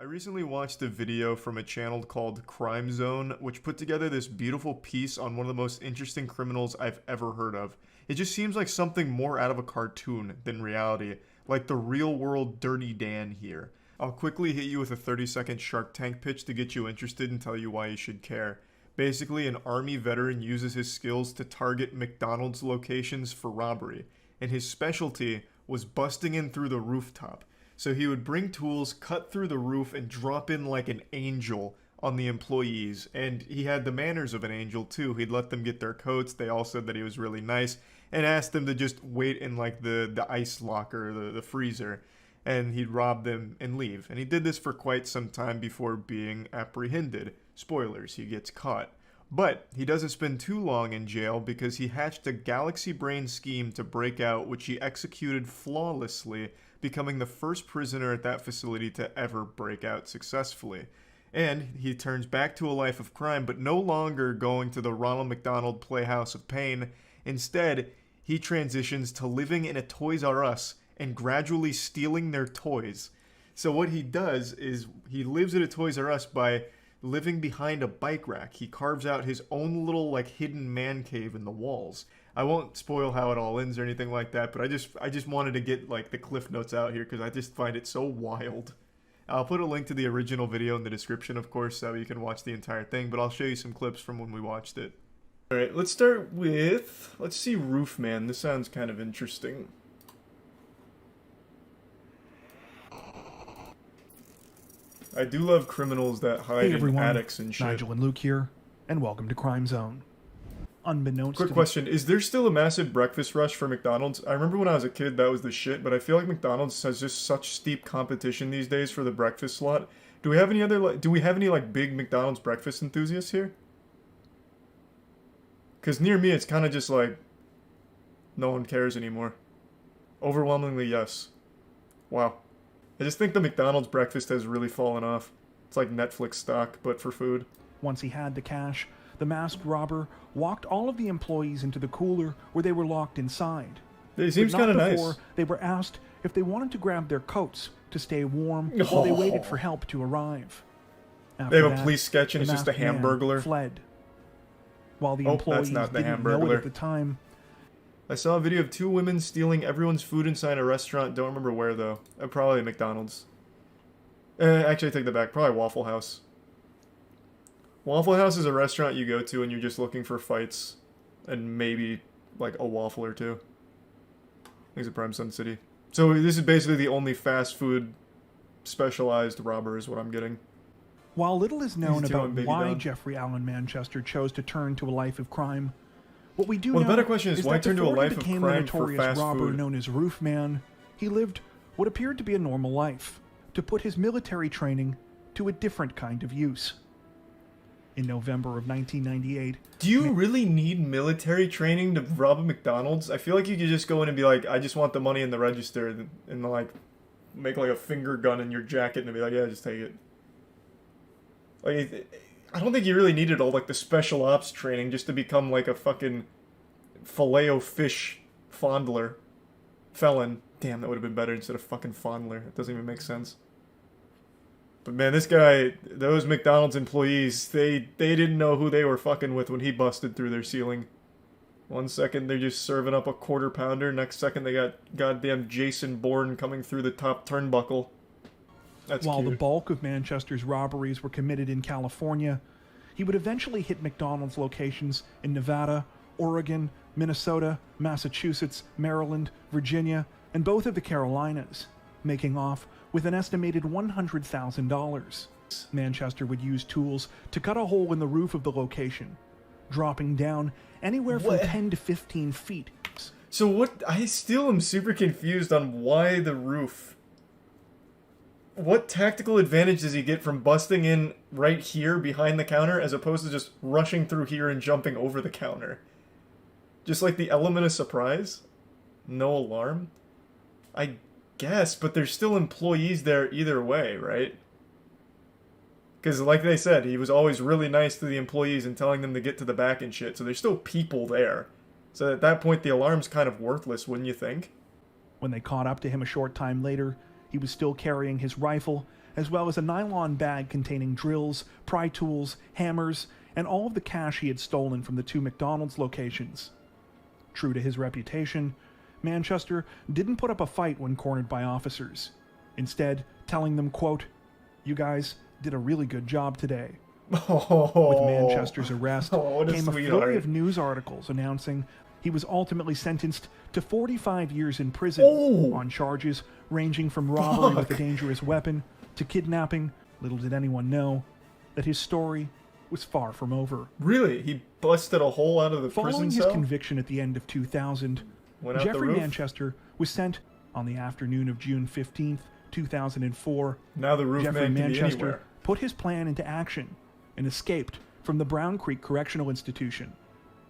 I recently watched a video from a channel called Critikal, which put together this beautiful piece on one of the most interesting criminals I've ever heard of. It just seems like something more out of a cartoon than reality, like the real world Dirty Dan here. I'll quickly hit you with a 30-second Shark Tank pitch to get you interested and tell you why you should care. Basically, an army veteran uses his skills to target McDonald's locations for robbery, and his specialty was busting in through the rooftop. So he would bring tools, cut through the roof, and drop in like an angel on the employees. And he had the manners of an angel too. He'd let them get their coats. They all said that he was really nice and asked them to just wait in like the ice locker, the freezer. And he'd rob them and leave. And he did this for quite some time before being apprehended. Spoilers, he gets caught. But he doesn't spend too long in jail because he hatched a galaxy brain scheme to break out, which he executed flawlessly, becoming the first prisoner at that facility to ever break out successfully. And he turns back to a life of crime, but no longer going to the Ronald McDonald Playhouse of Pain. Instead, he transitions to living in a Toys R Us and gradually stealing their toys. So what he does is he lives at a Toys R Us by living behind a bike rack. He carves out his own little like hidden man cave in the walls. I won't spoil how it all ends or anything like that, but I just wanted to get like the cliff notes out here because I just find it so wild. I'll put a link to the original video in the description, of course, so you can watch the entire thing, but I'll show you some clips from when we watched it. Alright, let's start with, let's see Roofman. This sounds kind of interesting. I do love criminals that hide in attics and shit. Nigel and Luke here, and welcome to Crime Zone. Unbeknownst Quick question, is there still a massive breakfast rush for McDonald's? I remember when I was a kid that was the shit, but I feel like McDonald's has just such steep competition these days for the breakfast slot. Do we have any other, do we have any like big McDonald's breakfast enthusiasts here? Because near me it's kind of just like, no one cares anymore. Overwhelmingly yes. Wow. I just think the McDonald's breakfast has really fallen off. It's like Netflix stock, but for food. Once he had the cash, the masked robber walked all of the employees into the cooler where they were locked inside. It seems kind of nice. They were asked if they wanted to grab their coats to stay warm while they waited for help to arrive. After they have a police sketch and it's just a Hamburglar. Fled. While the employees didn't know it at the time. I saw a video of two women stealing everyone's food inside a restaurant. Don't remember where, though. Probably McDonald's. Actually, I take that back. Probably Waffle House. Waffle House is a restaurant you go to and you're just looking for fights. And maybe, like, a waffle or two. I think it's a Prime Sun City. So this is basically the only fast food specialized robber is what I'm getting. While little is known about why Jeffrey Allen Manchester chose to turn to a life of crime, what we do know the better question is why turn to a life of crime for fast robber known as Roofman, he lived what appeared to be a normal life, to put his military training to a different kind of use. In November of 1998... Do you really need military training to rob a McDonald's? I feel like you could just go in and be like, I just want the money in the register, and like, make like a finger gun in your jacket and be like, yeah, just take it. Like, I don't think you really needed all, like, the special ops training just to become, like, a fucking Filet-O-Fish fondler. Felon. Damn, that would have been better instead of fucking fondler. It doesn't even make sense. But, man, this guy, those McDonald's employees, they didn't know who they were fucking with when he busted through their ceiling. 1 second, they're just serving up a quarter pounder. Next second, they got goddamn Jason Bourne coming through the top turnbuckle. That's While cute. The bulk of Manchester's robberies were committed in California, he would eventually hit McDonald's locations in Nevada, Oregon, Minnesota, Massachusetts, Maryland, Virginia, and both of the Carolinas, making off with an estimated $100,000. Manchester would use tools to cut a hole in the roof of the location, dropping down anywhere from 10 to 15 feet. So what? I still am super confused on why the roof. What tactical advantage does he get from busting in right here behind the counter as opposed to just rushing through here and jumping over the counter? Just like the element of surprise? No alarm? I guess, but there's still employees there either way, right? Because like they said, he was always really nice to the employees and telling them to get to the back and shit, so there's still people there. So at that point, the alarm's kind of worthless, wouldn't you think? When they caught up to him a short time later, he was still carrying his rifle as well as a nylon bag containing drills, pry tools, hammers, and all of the cash he had stolen from the 2 McDonald's locations. True to his reputation, Manchester didn't put up a fight when cornered by officers, instead telling them, quote, "You guys did a really good job today." With Manchester's arrest came a flurry of news articles announcing he was ultimately sentenced to 45 years in prison on charges ranging from robbery with a dangerous weapon to kidnapping. Little did anyone know that his story was far from over. Really? He busted a hole out of the prison cell? Following his conviction at the end of 2000, Jeffrey Manchester was sent on the afternoon of June 15th, 2004. Now the roof Jeffrey man can be Manchester anywhere. put his plan into action and escaped from the Brown Creek Correctional Institution,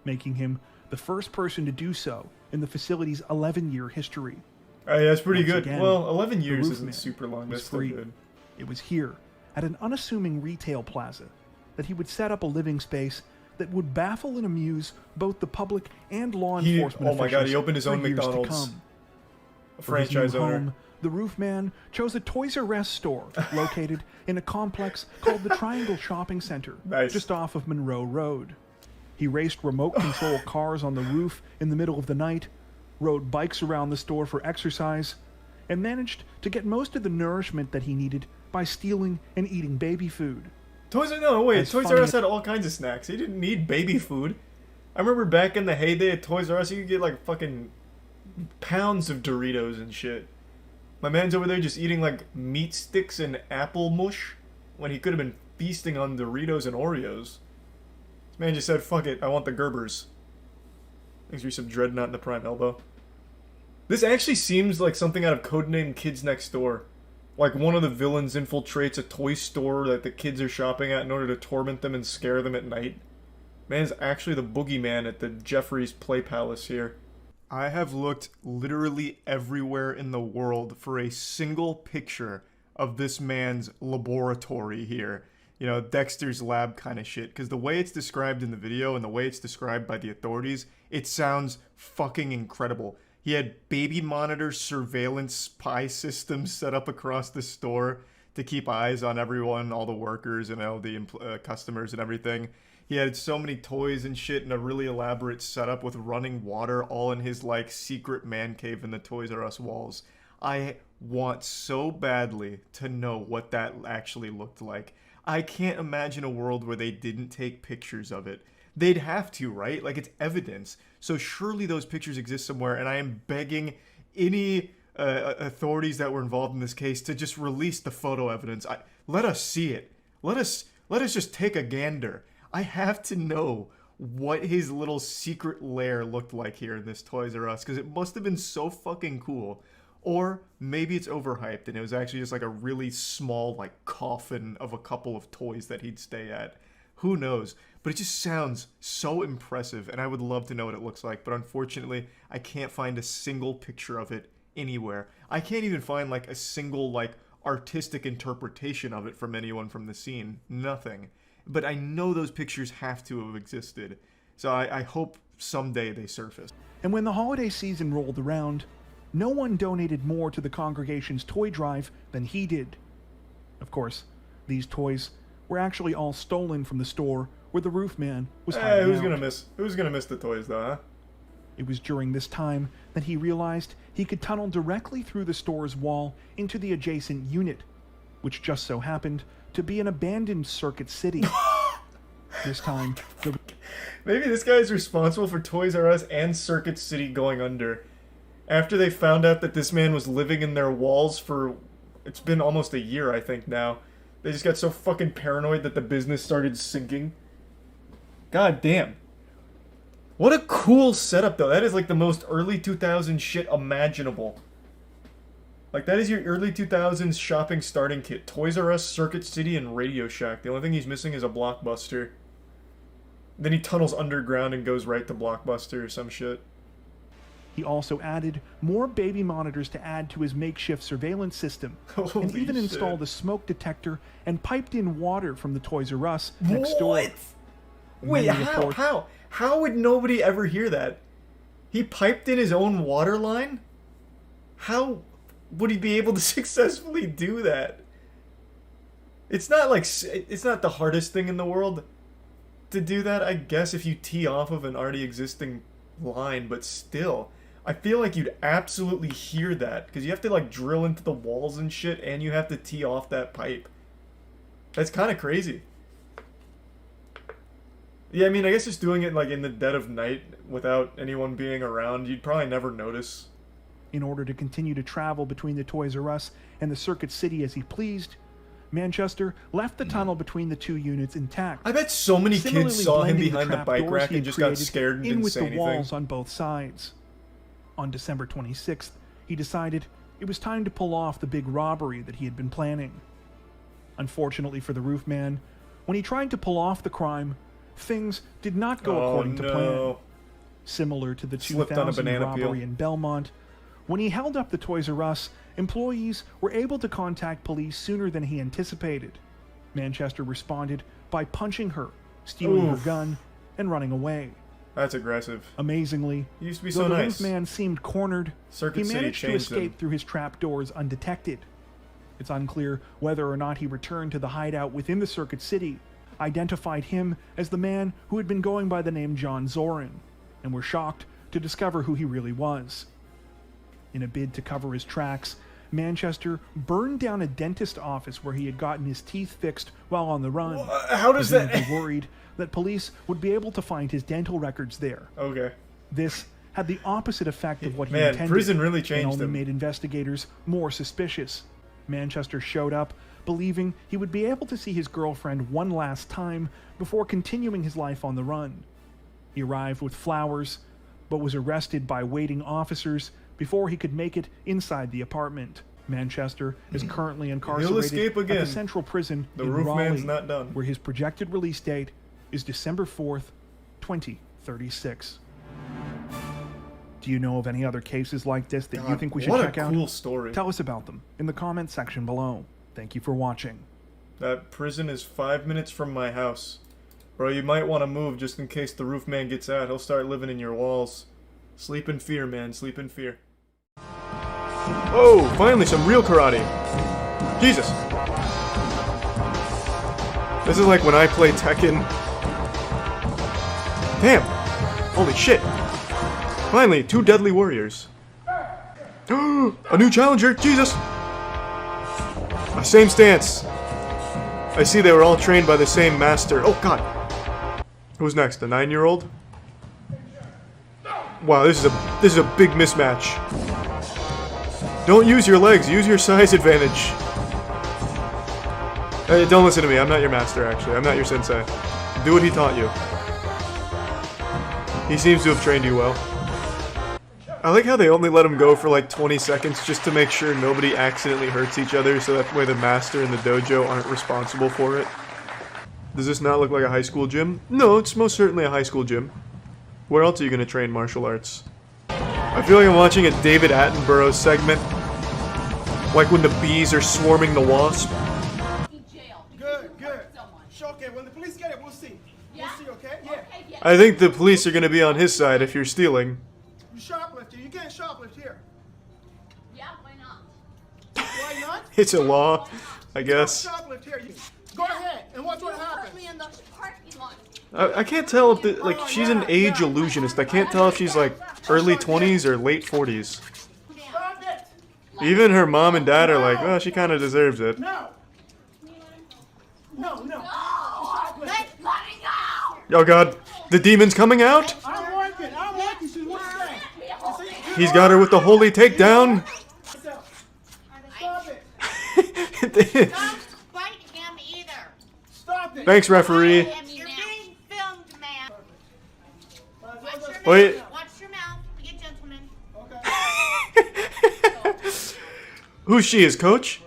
making him the first person to do so in the facility's 11-year history. Hey, that's pretty Once good. again, well, 11 the years roof isn't man super long. That's was still free. good. It was here, at an unassuming retail plaza, that he would set up a living space that would baffle and amuse both the public and law enforcement oh my god, he officials opened his for own years to McDonald's. come. A For his franchise new owner. home, the roof man chose a Toys R Us store located in a complex called the Triangle Shopping Center, Nice. just off of Monroe Road. He raced remote control cars on the roof in the middle of the night, rode bikes around the store for exercise, and managed to get most of the nourishment that he needed by stealing and eating baby food. Toys R funny Us had all kinds of snacks. He didn't need baby food. I remember back in the heyday at Toys R Us, you could get like fucking pounds of Doritos and shit. My man's over there just eating like meat sticks and apple mush when he could have been feasting on Doritos and Oreos. This man just said, fuck it, I want the Gerbers. Thanks for some Dreadnought in the prime elbow. This actually seems like something out of Codename Kids Next Door. Like one of the villains infiltrates a toy store that the kids are shopping at in order to torment them and scare them at night. Man's actually the boogeyman at the Jeffrey's Play Palace here. I have looked literally everywhere in the world for a single picture of this man's laboratory here. You know, Dexter's lab kind of shit. Because the way it's described in the video and the way it's described by the authorities, it sounds fucking incredible. He had baby monitor surveillance spy systems set up across the store to keep eyes on everyone, all the workers and all the customers and everything. He had so many toys and shit and a really elaborate setup with running water all in his like secret man cave in the Toys R Us walls. I want so badly to know what that actually looked like. I can't imagine a world where they didn't take pictures of it. They'd have to, right? Like, it's evidence. So surely those pictures exist somewhere, and I am begging any authorities that were involved in this case to just release the photo evidence. Let us see it. Let us just take a gander. I have to know what his little secret lair looked like here in this Toys R Us, because it must have been so fucking cool. Or maybe it's overhyped, and it was actually just like a really small, like, coffin of a couple of toys that he'd stay at. Who knows? But it just sounds so impressive, and I would love to know what it looks like. But unfortunately, I can't find a single picture of it anywhere. I can't even find, like, a single, like, artistic interpretation of it from anyone from the scene. Nothing. But I know those pictures have to have existed. So I hope someday they surface. And when the holiday season rolled around, no one donated more to the congregation's toy drive than he did. Of course, these toys were actually all stolen from the store where the roof man was hiding Who's out. gonna miss the toys though, huh? It was during this time that he realized he could tunnel directly through the store's wall into the adjacent unit, which just so happened to be an abandoned Circuit City. This time, Maybe this guy is responsible for Toys R Us and Circuit City going under. After they found out that this man was living in their walls for... It's been almost a year, I think, now. They just got so fucking paranoid that the business started sinking. God damn. What a cool setup, though. That is like the most early 2000s shit imaginable. Like, that is your early 2000s shopping starting kit. Toys R Us, Circuit City, and Radio Shack. The only thing he's missing is a Blockbuster. Then he tunnels underground and goes right to Blockbuster or some shit. he also added more baby monitors to add to his makeshift surveillance system, Holy and even shit. installed a smoke detector and piped in water from the Toys R Us next door. What? Wait, Many how? report- How would nobody ever hear that? He piped in his own water line? How would he be able to successfully do that? It's not like it's not the hardest thing in the world to do that, I guess, if you tee off of an already existing line, but still, I feel like you'd absolutely hear that because you have to like drill into the walls and shit, and you have to tee off that pipe. That's kind of crazy. Yeah, I mean, I guess just doing it like in the dead of night without anyone being around, you'd probably never notice. In order to continue to travel between the Toys R Us and the Circuit City as he pleased, Manchester left the tunnel between the two units intact. I bet so many Similarly kids saw him blending behind the trap bike doors rack he and had just got created scared and in didn't with say the anything. walls on both sides. On December 26th, he decided it was time to pull off the big robbery that he had been planning. Unfortunately for the roof man, when he tried to pull off the crime, things did not go according to plan. Similar to the Slipped on a 2000 banana robbery peel. in Belmont, when he held up the Toys R Us, employees were able to contact police sooner than he anticipated. Manchester responded by punching her, stealing her gun, and running away. That's aggressive. Amazingly, He used to be though so the nice. roof man seemed cornered, Circuit he City managed to changed escape him. through his trapdoors undetected. It's unclear whether or not he returned to the hideout within the Circuit City, identified him as the man who had been going by the name John Zorin, and were shocked to discover who he really was. In a bid to cover his tracks, Manchester burned down a dentist office where he had gotten his teeth fixed while on the run. How does that... Presumably worried that police would be able to find his dental records there. Okay. This had the opposite effect of what he Man, intended, prison really and changed only him. made investigators more suspicious. Manchester showed up, believing he would be able to see his girlfriend one last time before continuing his life on the run. He arrived with flowers, but was arrested by waiting officers before he could make it inside the apartment. Manchester is currently incarcerated escape at again. the Central Prison The in roof Raleigh, man's not done. where his projected release date is December 4th, 2036. Do you know of any other cases like this that you think we should check out? What a cool story. Tell us about them in the comments section below. Thank you for watching. That prison is 5 minutes from my house. Bro, you might want to move just in case the roof man gets out. He'll start living in your walls. Sleep in fear, man. Sleep in fear. Oh, finally some real karate. Jesus. This is like when I play Tekken. Damn. Holy shit. Finally, two deadly warriors. A new challenger. Jesus. Same stance. I see they were all trained by the same master. Oh, God. Who's next? A 9-year-old? Wow, this is a big mismatch. Don't use your legs. Use your size advantage. Hey, don't listen to me. I'm not your master, actually. I'm not your sensei. Do what he taught you. He seems to have trained you well. I like how they only let him go for like 20 seconds just to make sure nobody accidentally hurts each other so that way the master and the dojo aren't responsible for it. Does this not look like a high school gym? No, it's most certainly a high school gym. Where else are you going to train martial arts? I feel like I'm watching a David Attenborough segment. Like when the bees are swarming the wasp. Good, good. Sure, okay, when the police get it, we'll see. Yeah? We'll see, okay? Yeah. Okay, yeah. I think the police are going to be on his side if you're stealing. You shoplift here. You can't shoplift here. Yeah, why not? Why not? It's a law, I guess. Shoplift here. Go ahead and watch what You hurt happens. me in the parking lot. I can't tell if like she's an age illusionist. I can't tell if she's like early 20s or late 40s. Stop it. Even her mom and dad are like, well, she kind of deserves it. No. No, no. Let me go! Oh God, the demon's coming out. I'm working. I'm working. She's what's that? He's got her with the holy takedown. Stop it. Don't bite him either. Stop it. Thanks, referee. You're being filmed, man. Watch your mouth. Wait. Watch your mouth. Be a gentleman. Okay. Who's she? Is coach?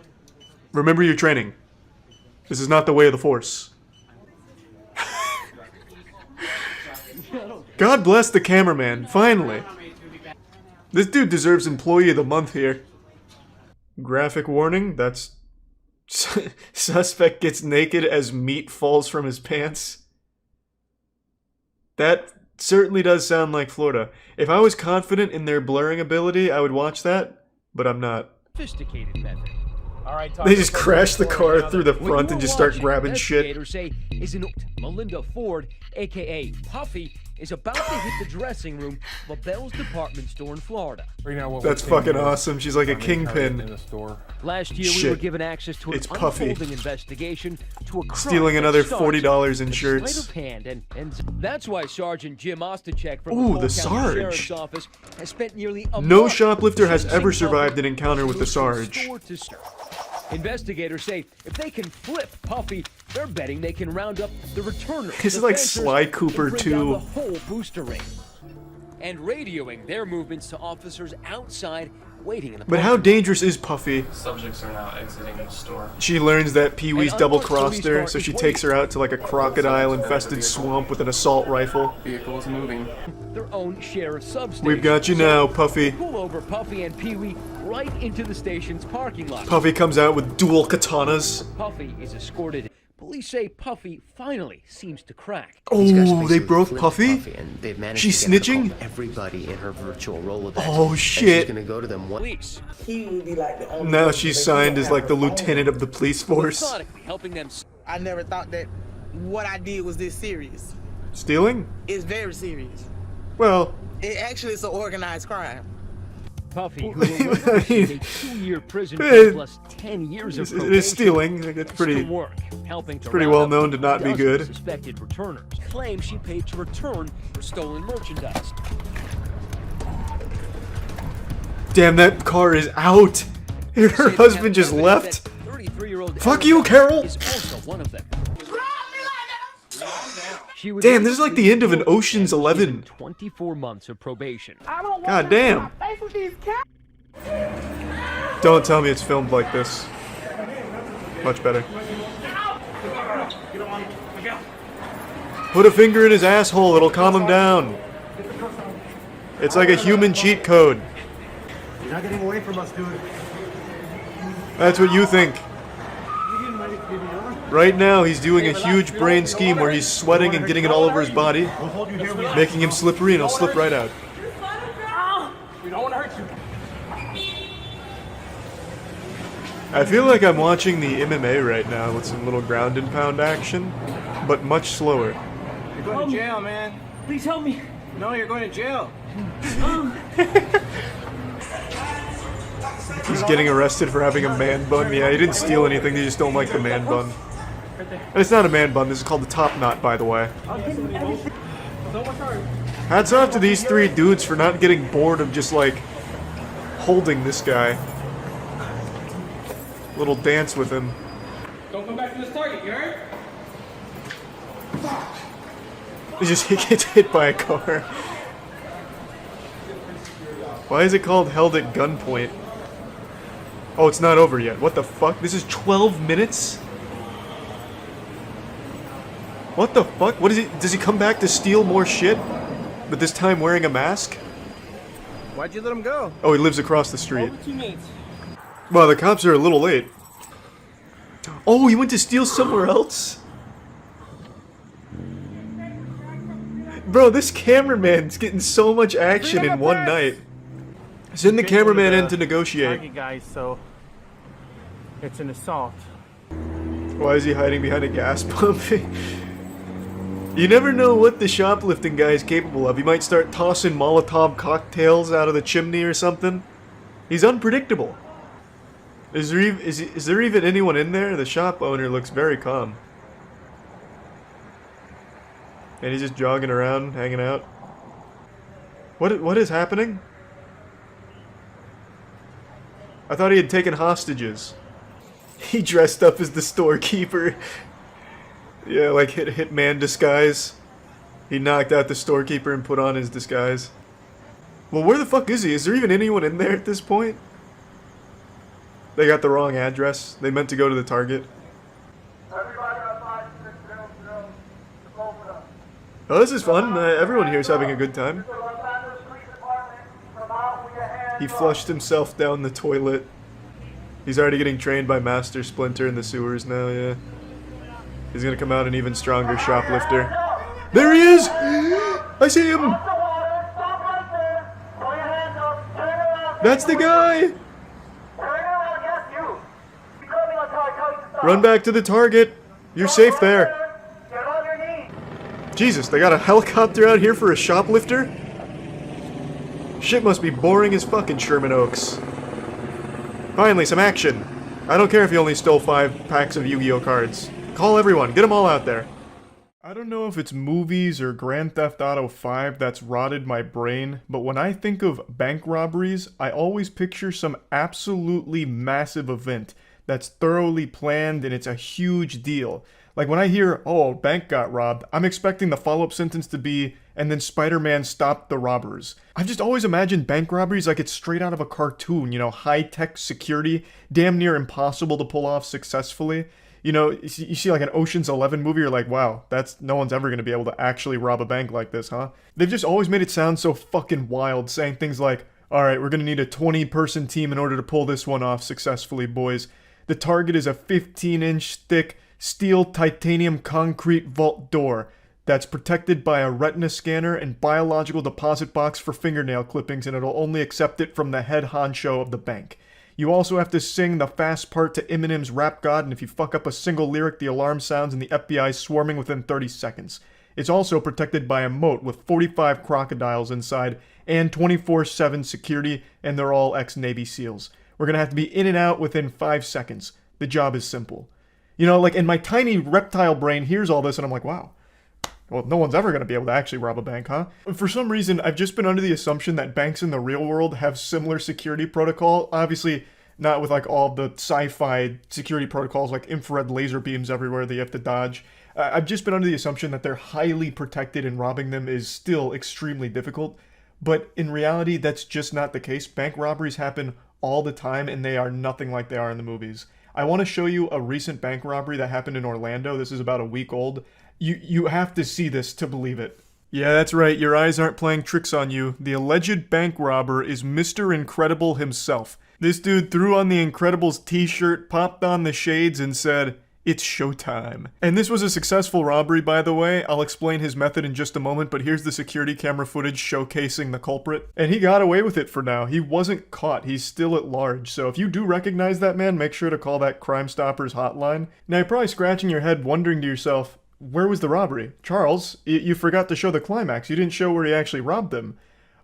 Remember your training. This is not the way of the Force. God bless the cameraman, finally. This dude deserves Employee of the Month here. Graphic warning, that's... Suspect gets naked as meat falls from his pants. That certainly does sound like Florida. If I was confident in their blurring ability, I would watch that, but I'm not. Sophisticated method. They just crash the car through the front and just start grabbing shit. Investigators say is an Melinda Ford, aka Puffy, is about to hit the dressing room of a Bell's department store in Florida. That's fucking awesome. She's like a kingpin. Last year, we Shit. were given access to an It's Puffy. unfolding investigation to a crime Stealing that another starts $40 in with shirts. sleight of hand, and that's why Sergeant Jim Ostachek from Ooh, the the Cole County Sarge. Sheriff's Office has spent nearly a No month shoplifter has chasing ever survived Puffy an encounter with the from Sarge. store to store. Investigators say if they can flip Puffy, they're betting they can round up the returners. This is the like fencers, Sly Cooper and bring down 2. the whole booster ring. And radioing their movements to officers outside waiting in the But how dangerous is Puffy? Subjects are now exiting the store. She learns that Pee-wee's An double-crossed unmarked her, police so car she is takes her out to like a crocodile-infested swamp with an assault rifle. Vehicle is moving. their own share of substations. We've got you now, Puffy. Pull over Puffy and Pee-wee right into the station's parking lot. Puffy comes out with dual katanas. Puffy is escorted. Police say Puffy finally seems to crack. Oh, they broke flipped Puffy? and they've managed She's to get her to snitching? call everybody in her virtual Rolodex. Oh, And shit. she's gonna go to them one. Police He would be like the only Now person she's that signed didn't as like have the her phone. lieutenant of the police force. methodically helping them. I never thought that what I did was this serious. Stealing? It's very serious. Well, It actually is an organized crime. Puffy, who will receive a 2-year prison Eh, term plus 10 years of it probation, is stealing. It's still pretty. work, helping to pretty round well up known to not be dozens of good. Suspected returners claim she paid to return stolen merchandise. Damn, that car is out. Her Say they husband have just evidence left. that 33-year-old Fuck you, Carol. is also one of them. She was Damn, this is like the end of an Ocean's 11. 24 months of probation. God damn. Don't tell me it's filmed like this. Much better. Put a finger in his asshole, it'll calm him down. It's like a human cheat code. You're not getting away from us, dude. That's what you think. Right now, he's doing a huge brain scheme where he's sweating and getting it all over his body, We'll hold you here. making him slippery, and he'll slip right out. We don't want to hurt you. I feel like I'm watching the MMA right now with some little ground and pound action, but much slower. You're going to jail, man. Please help me. No, you're going to jail. He's getting arrested for having a man bun. Yeah, he didn't steal anything, they just don't like the man bun. And it's not a man bun, this is called the top knot, by the way. Hats off to these three dudes for not getting bored of just, like, holding this guy. Little dance with him. Don't come back to this target, you heard? He just gets hit by a car. Why is it called held at gunpoint? Oh, it's not over yet. What the fuck? This is 12 minutes? What the fuck? What is he? Does he come back to steal more shit? But this time wearing a mask? Why'd you let him go? Oh, he lives across the street. Well, the cops are a little late. Oh, he went to steal somewhere else? Bro, this cameraman's getting so much action in one night. Send the cameraman in to negotiate. Target guys, so it's an assault. Why is he hiding behind a gas pump? You never know what the shoplifting guy is capable of. He might start tossing Molotov cocktails out of the chimney or something. He's unpredictable. Is there even anyone in there? The shop owner looks very calm. And he's just jogging around, hanging out. What is happening? I thought he had taken hostages. He dressed up as the storekeeper. Yeah, like hitman disguise. He knocked out the storekeeper and put on his disguise. Well, where the fuck is he? Is there even anyone in there at this point? They got the wrong address. They meant to go to the Target. Oh, this is fun. Everyone here is having a good time. He flushed himself down the toilet. He's already getting trained by Master Splinter in the sewers now, yeah. He's gonna come out an even stronger shoplifter. There he is! I see him! That's the guy! Run back to the target. You're safe there. Jesus, they got a helicopter out here for a shoplifter? Shit must be boring as fucking Sherman Oaks. Finally, some action. I don't care if you only stole 5 packs of Yu-Gi-Oh cards. Call everyone, get them all out there. I don't know if it's movies or Grand Theft Auto 5 that's rotted my brain, but when I think of bank robberies, I always picture some absolutely massive event that's thoroughly planned and it's a huge deal. Like when I hear, oh, a bank got robbed, I'm expecting the follow-up sentence to be, and then Spider-Man stopped the robbers. I've just always imagined bank robberies like it's straight out of a cartoon, you know, high-tech security, damn near impossible to pull off successfully. You know, you see like an Ocean's 11 movie, you're like, wow, no one's ever going to be able to actually rob a bank like this, huh? They've just always made it sound so fucking wild, saying things like, alright, we're going to need a 20-person team in order to pull this one off successfully, boys. The target is a 15-inch thick steel titanium concrete vault door that's protected by a retina scanner and biological deposit box for fingernail clippings, and it'll only accept it from the head honcho of the bank. You also have to sing the fast part to Eminem's Rap God, and if you fuck up a single lyric, the alarm sounds and the FBI is swarming within 30 seconds. It's also protected by a moat with 45 crocodiles inside and 24/7 security, and they're all ex-Navy SEALs. We're gonna have to be in and out within 5 seconds. The job is simple. You know, like in my tiny reptile brain hears all this and I'm like, wow. Well, no one's ever going to be able to actually rob a bank, huh? For some reason, I've just been under the assumption that banks in the real world have similar security protocol. Obviously, not with like all the sci-fi security protocols like infrared laser beams everywhere that you have to dodge. I've just been under the assumption that they're highly protected and robbing them is still extremely difficult. But in reality, that's just not the case. Bank robberies happen all the time and they are nothing like they are in the movies. I want to show you a recent bank robbery that happened in Orlando. This is about a week old. You have to see this to believe it. Yeah, that's right. Your eyes aren't playing tricks on you. The alleged bank robber is Mr. Incredible himself. This dude threw on the Incredibles t-shirt, popped on the shades, and said, "It's showtime." And this was a successful robbery, by the way. I'll explain his method in just a moment, but here's the security camera footage showcasing the culprit. And he got away with it for now. He wasn't caught. He's still at large. So if you do recognize that man, make sure to call that Crime Stoppers hotline. Now you're probably scratching your head wondering to yourself, where was the robbery? Charles, you forgot to show the climax. You didn't show where he actually robbed them.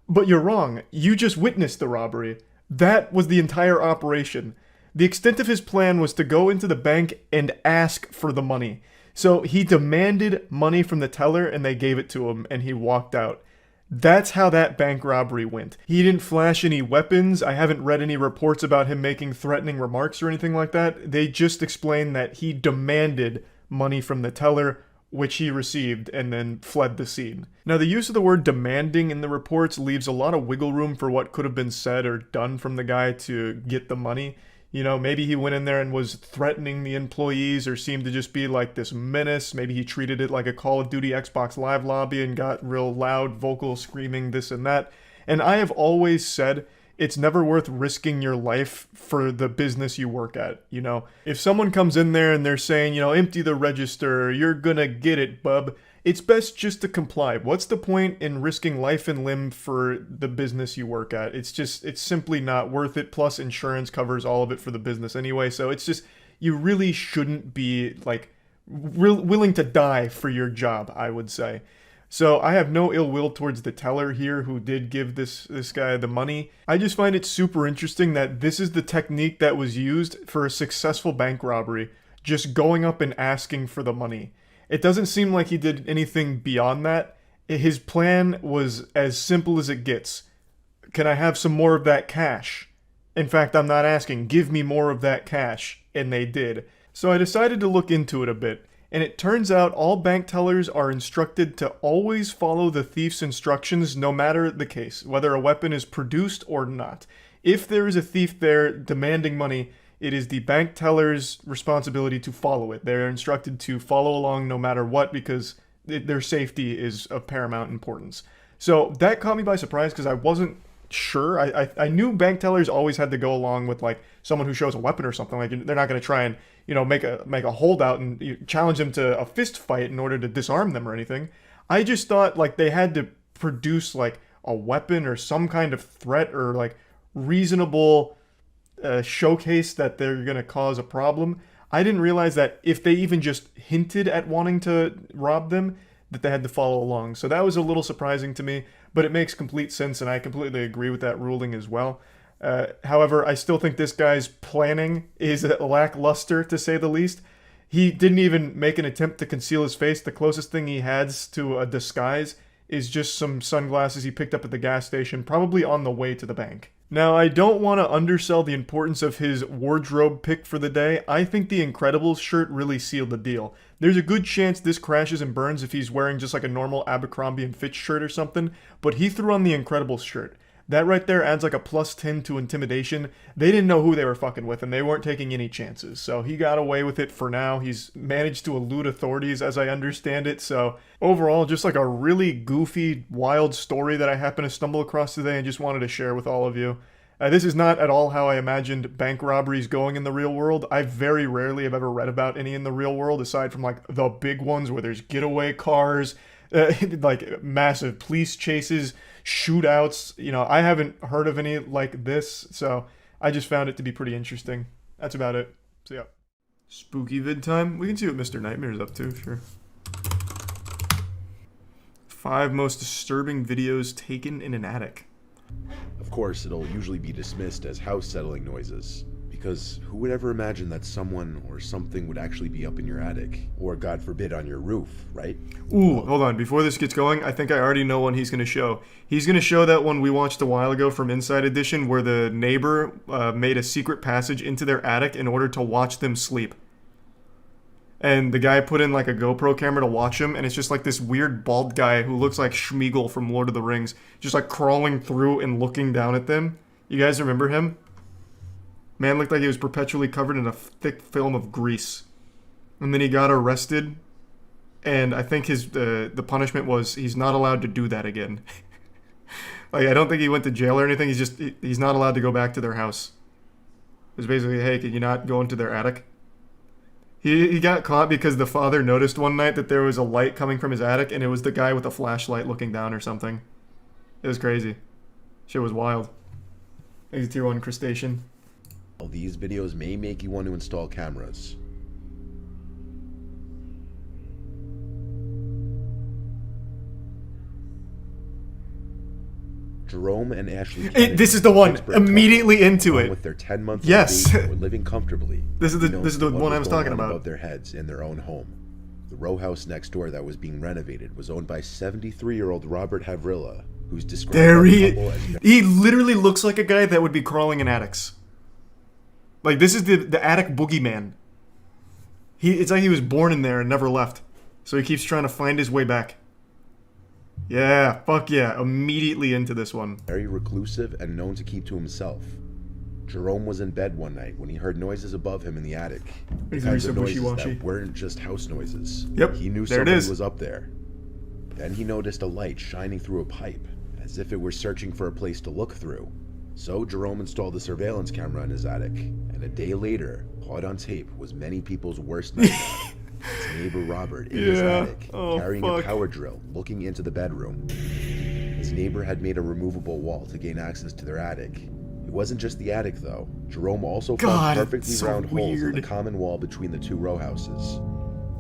But you're wrong. You just witnessed the robbery. That was the entire operation. The extent of his plan was to go into the bank and ask for the money. So he demanded money from the teller and they gave it to him and he walked out. That's how that bank robbery went. He didn't flash any weapons. I haven't read any reports about him making threatening remarks or anything like that. They just explained that he demanded money from the teller, which he received, and then fled the scene. Now, the use of the word demanding in the reports leaves a lot of wiggle room for what could have been said or done from the guy to get the money. You know, maybe he went in there and was threatening the employees or seemed to just be like this menace. Maybe he treated it like a Call of Duty Xbox Live lobby and got real loud, vocal, screaming, this and that. And I have always said it's never worth risking your life for the business you work at, you know? If someone comes in there and they're saying, you know, empty the register, you're gonna get it, bub, it's best just to comply. What's the point in risking life and limb for the business you work at? It's simply not worth it. Plus, insurance covers all of it for the business anyway. So it's just, you really shouldn't be, like, willing to die for your job, I would say. So I have no ill will towards the teller here who did give this guy the money. I just find it super interesting that this is the technique that was used for a successful bank robbery. Just going up and asking for the money. It doesn't seem like he did anything beyond that. His plan was as simple as it gets. Can I have some more of that cash? In fact, I'm not asking. Give me more of that cash. And they did. So I decided to look into it a bit. And it turns out all bank tellers are instructed to always follow the thief's instructions no matter the case, whether a weapon is produced or not. If there is a thief there demanding money, it is the bank teller's responsibility to follow it. They're instructed to follow along no matter what because their safety is of paramount importance. So that caught me by surprise because I wasn't sure. I knew bank tellers always had to go along with like someone who shows a weapon or something. Like they're not going to try and, you know, make a holdout and challenge them to a fist fight in order to disarm them or anything. I just thought like they had to produce like a weapon or some kind of threat or like reasonable showcase that they're going to cause a problem. I didn't realize that if they even just hinted at wanting to rob them, that they had to follow along. So that was a little surprising to me, but it makes complete sense, and I completely agree with that ruling as well. However, I still think this guy's planning is lackluster, to say the least. He didn't even make an attempt to conceal his face. The closest thing he has to a disguise is just some sunglasses he picked up at the gas station, probably on the way to the bank. Now, I don't want to undersell the importance of his wardrobe pick for the day. I think the Incredibles shirt really sealed the deal. There's a good chance this crashes and burns if he's wearing just like a normal Abercrombie & Fitch shirt or something, but he threw on the Incredibles shirt. That right there adds like a +10 to intimidation. They didn't know who they were fucking with, and they weren't taking any chances. So he got away with it for now. He's managed to elude authorities, as I understand it. So overall, just like a really goofy, wild story that I happened to stumble across today and just wanted to share with all of you. This is not at all how I imagined bank robberies going in the real world. I very rarely have ever read about any in the real world, aside from like the big ones where there's getaway cars, like massive police chases, shootouts. You know, I haven't heard of any like this, so I just found it to be pretty interesting. That's about it. So yeah. Spooky vid time. We can see what Mr. Nightmare's up to, sure. 5 most disturbing videos taken in an attic. Of course, it'll usually be dismissed as house settling noises, because who would ever imagine that someone or something would actually be up in your attic, or God forbid on your roof, right? Ooh, hold on, before this gets going, I think I already know one he's going to show. He's going to show that one we watched a while ago from Inside Edition, where the neighbor made a secret passage into their attic in order to watch them sleep. And the guy put in like a GoPro camera to watch him, and it's just like this weird bald guy who looks like Schmeagol from Lord of the Rings, just like crawling through and looking down at them. You guys remember him? Man looked like he was perpetually covered in a thick film of grease. And then he got arrested, and I think his the punishment was he's not allowed to do that again. Like, I don't think he went to jail or anything, he's not allowed to go back to their house. It was basically, hey, can you not go into their attic? He got caught because the father noticed one night that there was a light coming from his attic, and it was the guy with a flashlight looking down or something. It was crazy. Shit was wild. Thanks to Tier 1 Crustacean. These videos may make you want to install cameras. Jerome and Ashley this is the one. Immediately into it. With their 10-month-old yes. baby, were living comfortably. This is the one I was talking about. Above their heads in their own home. The row house next door that was being renovated was owned by 73-year-old Robert Havrilla, who's described by the couple as... He literally looks like a guy that would be crawling in attics. Like, this is the attic boogeyman. It's like he was born in there and never left. So he keeps trying to find his way back. Yeah, fuck yeah. Immediately into this one. Very reclusive and known to keep to himself. Jerome was in bed one night when he heard noises above him in the attic. The kinds of noises that weren't just house noises. Yep, he knew somebody was up there. Then he noticed a light shining through a pipe, as if it were searching for a place to look through. So Jerome installed a surveillance camera in his attic, and a day later, caught on tape was many people's worst nightmare. His neighbor Robert in his attic, carrying a power drill, looking into the bedroom. His neighbor had made a removable wall to gain access to their attic. It wasn't just the attic, though. Jerome also found perfectly round holes in the common wall between the two row houses.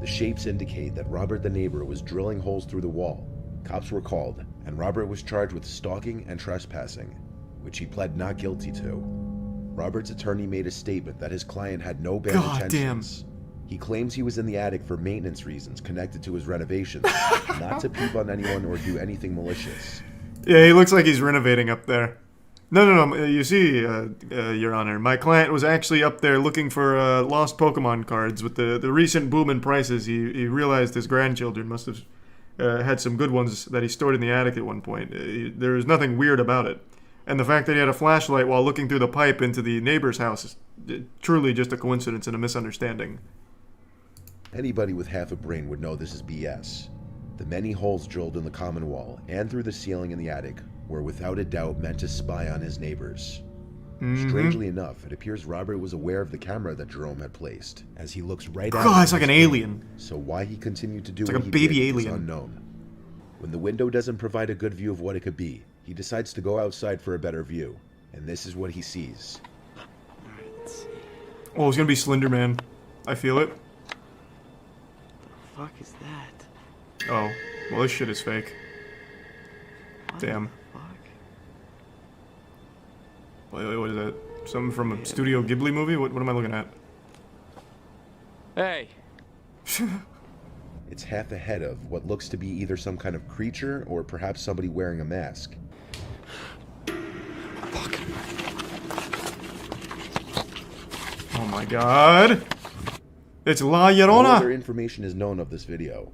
The shapes indicate that Robert the neighbor was drilling holes through the wall. Cops were called, and Robert was charged with stalking and trespassing, which he pled not guilty to. Robert's attorney made a statement that his client had no bad intentions. He claims he was in the attic for maintenance reasons connected to his renovations, not to peep on anyone or do anything malicious. Yeah, he looks like he's renovating up there. No. You see, Your Honor, my client was actually up there looking for lost Pokemon cards. With the recent boom in prices, he realized his grandchildren must have had some good ones that he stored in the attic at one point. There was nothing weird about it. And the fact that he had a flashlight while looking through the pipe into the neighbor's house is truly just a coincidence and a misunderstanding. Anybody with half a brain would know this is BS. The many holes drilled in the common wall and through the ceiling in the attic were without a doubt meant to spy on his neighbors. Strangely enough, it appears Robert was aware of the camera that Jerome had placed, as he looks right at it. It's like an alien. So why he continued to do what he he did is unknown. When the window doesn't provide a good view of what it could be, he decides to go outside for a better view, and this is what he sees. Oh, it's gonna be Slender Man. I feel it. Fuck is that? Oh, well, this shit is fake. Damn. Wait, what is that? Something from a Studio Ghibli movie? What am I looking at? Hey. It's half ahead of what looks to be either some kind of creature or perhaps somebody wearing a mask. Oh my god. It's La No Llorona. other information is known of this video.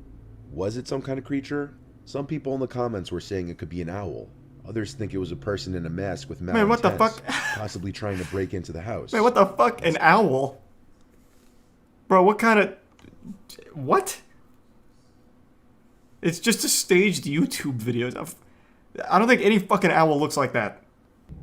Was it some kind of creature? Some people in the comments were saying it could be an owl. Others think it was a person in a mask with Man, what the malintents, fuck? possibly trying to break into the house. Man, what the fuck? An owl? Bro, what kind of... What? It's just a staged YouTube video. I don't think any fucking owl looks like that.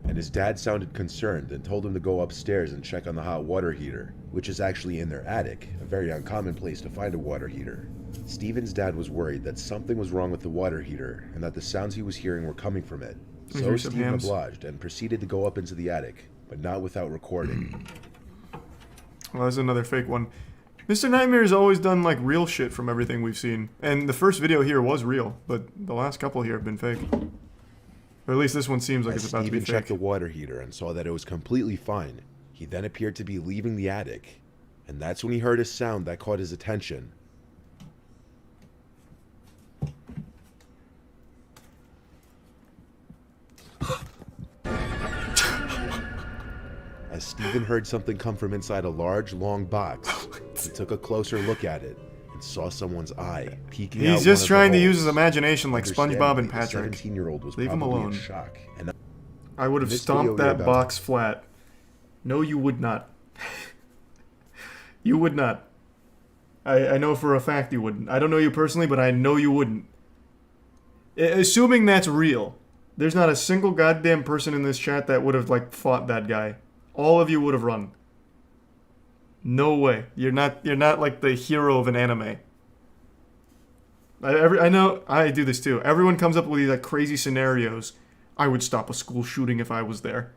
And his dad sounded concerned and told him to go upstairs and check on the hot water heater, which is actually in their attic, a very uncommon place to find a water heater. Steven's dad was worried that something was wrong with the water heater and that the sounds he was hearing were coming from it. So Here's some Steven hams. obliged and proceeded to go up into the attic, but not without recording. Well, that's another fake one. Mr. Nightmare's always done, like, real shit from everything we've seen. And the first video here was real, but the last couple here have been fake. Or at least this one seems like As it's about to be Steven checked fake. the water heater and saw that it was completely fine, he then appeared to be leaving the attic. And that's when he heard a sound that caught his attention. As Steven heard something come from inside a large, long box, he took a closer look at it and saw someone's eye peeking out. He's just one of the trying to use his holes. imagination like SpongeBob and Understandably, Patrick. The 17-year-old was Leave him probably alone. in shock. And I would have this stomped video you're that about box flat. No, you would not. You would not. I know for a fact you wouldn't. I don't know you personally, but I know you wouldn't. Assuming that's real, there's not a single goddamn person in this chat that would have, like, fought that guy. All of you would have run. No way. You're not like the hero of an anime. I know I do this too. Everyone comes up with these, like, crazy scenarios. I would stop a school shooting if I was there.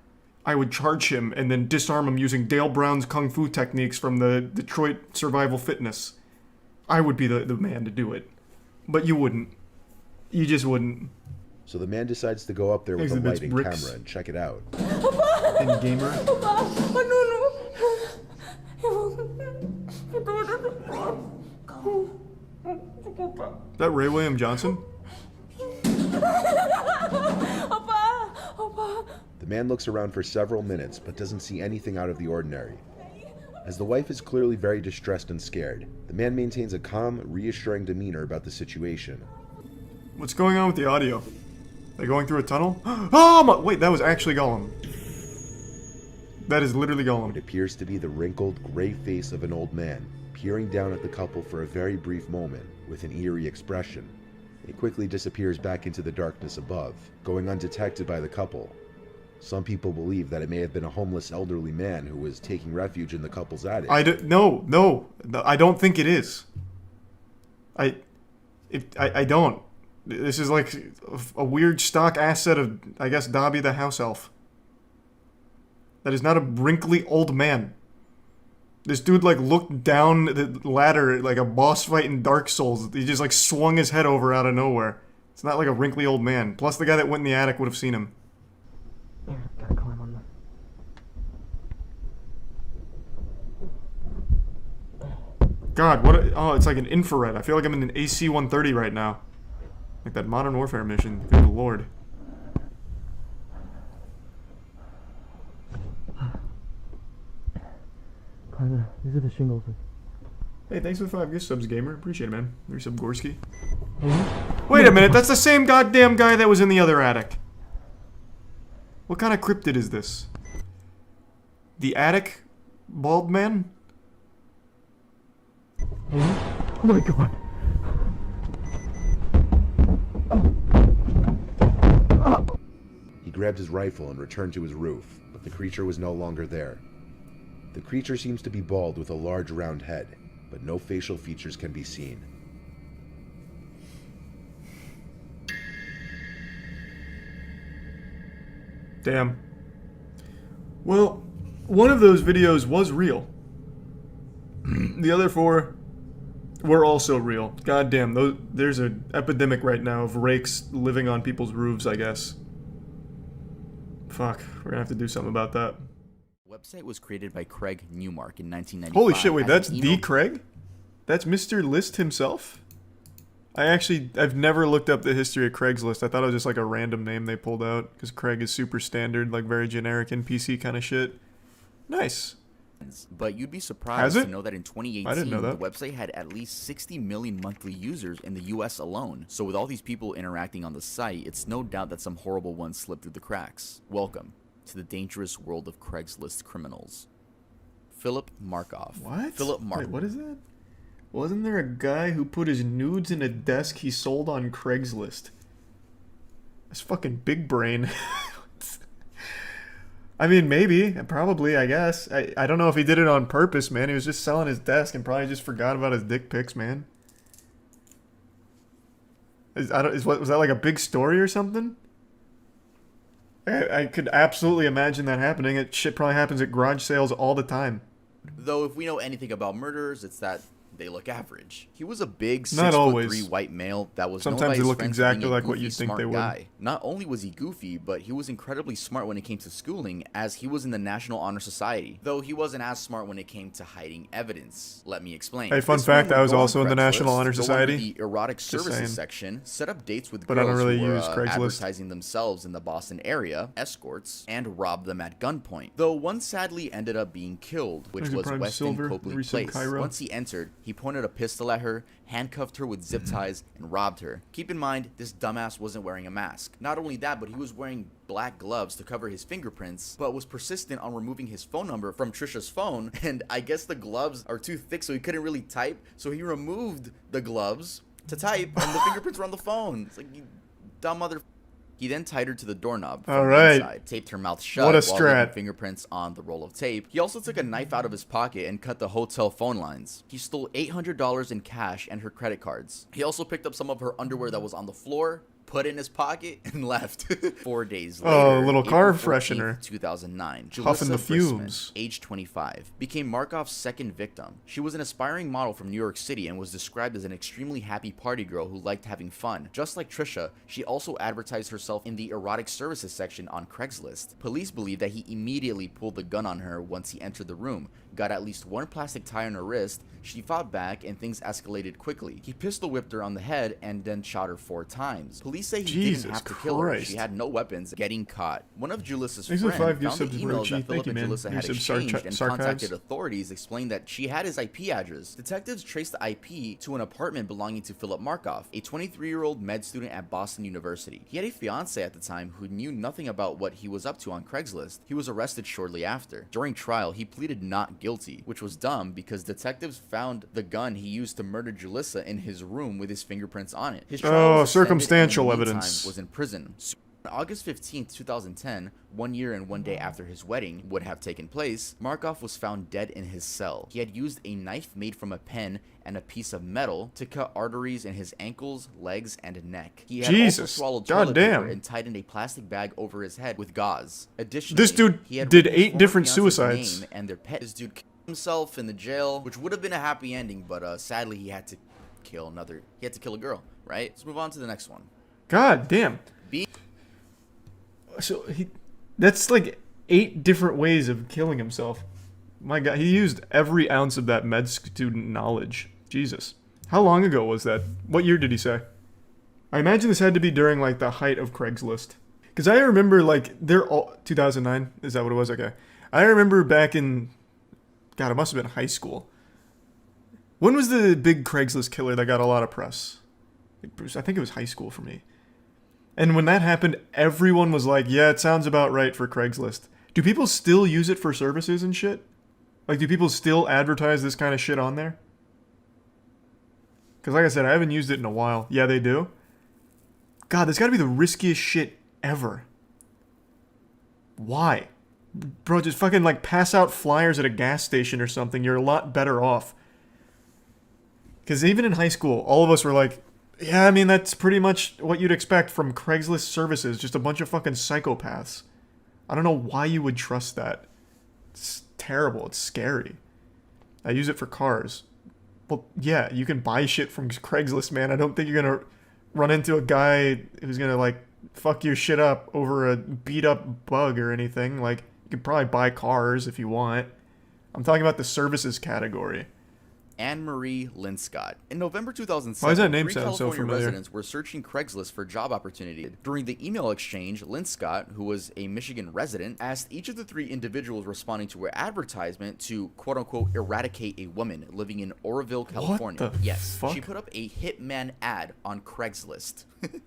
I would charge him and then disarm him using Dale Brown's kung fu techniques from the Detroit Survival Fitness. I would be the man to do it. But you wouldn't. You just wouldn't. So the man decides to go up there with a Exhibits lighting bricks. camera and check it out. And gamer. That Ray William Johnson? The man looks around for several minutes but doesn't see anything out of the ordinary. As the wife is clearly very distressed and scared, the man maintains a calm, reassuring demeanor about the situation. What's going on with the audio? They're going through a tunnel? Oh my, wait, that was actually Gollum. That is literally It Gollum. appears to be the wrinkled, gray face of an old man, peering down at the couple for a very brief moment with an eerie expression. It quickly disappears back into the darkness above, going undetected by the couple. Some people believe that it may have been a homeless elderly man who was taking refuge in the couple's attic. No, I don't think it is. I don't. This is like a weird stock asset of, I guess, Dobby the house elf. That is not a wrinkly old man. This dude, like, looked down the ladder like a boss fight in Dark Souls. He just, like, swung his head over out of nowhere. It's not like a wrinkly old man. Plus, the guy that went in the attic would have seen him. Gotta climb on God, oh, it's like an infrared. I feel like I'm in an AC-130 right now. Like that Modern Warfare mission. Good lord. These are the shingles. Hey, thanks for the 5 gift subs, gamer. Appreciate it, man. There's some Gorski. Wait a minute, that's the same goddamn guy that was in the other attic. What kind of cryptid is this? The attic bald man? Oh my god. He grabbed his rifle and returned to his roof, but the creature was no longer there. The creature seems to be bald with a large round head, but no facial features can be seen. Damn. Well, one of those videos was real. The other 4 were also real. Goddamn, there's an epidemic right now of rakes living on people's roofs, I guess. Fuck, we're gonna have to do something about that. The website was created by Craig Newmark in 1995. Holy shit, wait, as that's an the email- Craig? That's Mr. List himself? I've never looked up the history of Craigslist. I thought it was just like a random name they pulled out, because Craig is super standard, like very generic NPC kind of shit. Nice. But you'd be surprised Has it? to know that in 2018, I didn't know that. the website had at least 60 million monthly users in the US alone. So with all these people interacting on the site, it's no doubt that some horrible ones slipped through the cracks. Welcome to the dangerous world of Craigslist criminals. Philip Markoff. What? Philip Markoff. Wait, what is that? Wasn't there a guy who put his nudes in a desk he sold on Craigslist? That's fucking big brain. I mean, maybe. Probably, I guess. I don't know if he did it on purpose, man. He was just selling his desk and probably just forgot about his dick pics, man. Was that like a big story or something? I could absolutely imagine that happening. Shit probably happens at garage sales all the time. Though if we know anything about murderers, it's that they look average. He was a big Not 6'3" always. white male that was Sometimes known by they his look friends exactly being a like what goofy, you'd think smart they would. guy. Not only was he goofy, but he was incredibly smart when it came to schooling, as he was in the National Honor Society. Though he wasn't as smart when it came to hiding evidence. Let me explain. Hey, fun This man fact, would I was go on also in the Craigslist, National Honor go under Society. the erotic Just services saying. section, set up dates with But I girls don't really who were use Craigslist. advertising themselves in the Boston area, escorts, and robbed them at gunpoint. Though one sadly ended up being killed, which There's a was Prime Weston Silver, Copley recent Place. Cairo. Once he entered, he pointed a pistol at her, handcuffed her with zip ties, and robbed her. Keep in mind, this dumbass wasn't wearing a mask. Not only that, but he was wearing black gloves to cover his fingerprints, but was persistent on removing his phone number from Trisha's phone, and I guess the gloves are too thick so he couldn't really type, so he removed the gloves to type, and the fingerprints were on the phone. It's like, you dumb mother... He then tied her to the doorknob from All the right. inside, taped her mouth shut What a while leaving strat. fingerprints on the roll of tape. He also took a knife out of his pocket and cut the hotel phone lines. He stole $800 in cash and her credit cards. He also picked up some of her underwear that was on the floor, put it in his pocket, and left. 4 days later, Oh, a little car April 14th, freshener. 2009, Huffing the Julissa Brisman, fumes. age 25, became Markoff's second victim. She was an aspiring model from New York City and was described as an extremely happy party girl who liked having fun. Just like Trisha, she also advertised herself in the erotic services section on Craigslist. Police believe that he immediately pulled the gun on her once he entered the room, got at least one plastic tie on her wrist, she fought back, and things escalated quickly. He pistol whipped her on the head and then shot her 4 times. Police say he Jesus didn't have to kill her. Christ. She had no weapons. Getting caught. One of Julissa's Thanks friends for the 5 found the subs, emails Rochi. that Philip Thank you, and man. Julissa had Your subs exchanged and sarchives. contacted authorities, explained that she had his IP address. Detectives traced the IP to an apartment belonging to Philip Markoff, a 23-year-old med student at Boston University. He had a fiance at the time who knew nothing about what he was up to on Craigslist. He was arrested shortly after. During trial, he pleaded not guilty, which was dumb because detectives found the gun he used to murder Julissa in his room with his fingerprints on it. His trial was suspended, and in the circumstantial meantime evidence. was in prison. On August 15th, 2010, 1 year and 1 day after his wedding would have taken place, Markoff was found dead in his cell. He had used a knife made from a pen and a piece of metal to cut arteries in his ankles, legs, and neck. He had also Jesus. swallowed toilet Goddamn. paper and tied in a plastic bag over his head with gauze. Additionally, This dude he had did written his 8 former different fiance's suicides. name and their pet. This dude killed himself in the jail, which would have been a happy ending, but sadly he had to kill a girl, right? Let's move on to the next one. God damn. B. So that's like 8 different ways of killing himself. My God, he used every ounce of that med student knowledge. Jesus. How long ago was that? What year did he say? I imagine this had to be during like the height of Craigslist. Because I remember like, they're all, 2009? Is that what it was? Okay. I remember back in, God, it must have been high school. When was the big Craigslist killer that got a lot of press? I think it was high school for me. And when that happened, everyone was like, yeah, it sounds about right for Craigslist. Do people still use it for services and shit? Like, do people still advertise this kind of shit on there? Because like I said, I haven't used it in a while. Yeah, they do? God, this gotta be the riskiest shit ever. Why? Bro, just fucking like pass out flyers at a gas station or something. You're a lot better off. Because even in high school, all of us were like, yeah, I mean, that's pretty much what you'd expect from Craigslist services. Just a bunch of fucking psychopaths. I don't know why you would trust that. It's terrible. It's scary. I use it for cars. Well, yeah, you can buy shit from Craigslist, man. I don't think you're gonna run into a guy who's gonna, like, fuck your shit up over a beat-up bug or anything. Like, you could probably buy cars if you want. I'm talking about the services category. Anne-Marie Linscott. In November 2007, Why does that name three sound so California familiar? residents were searching Craigslist for job opportunity. During the email exchange, Linscott, who was a Michigan resident, asked each of the three individuals responding to her advertisement to quote-unquote eradicate a woman living in Oroville, California. the Yes, fuck? she put up a hitman ad on Craigslist.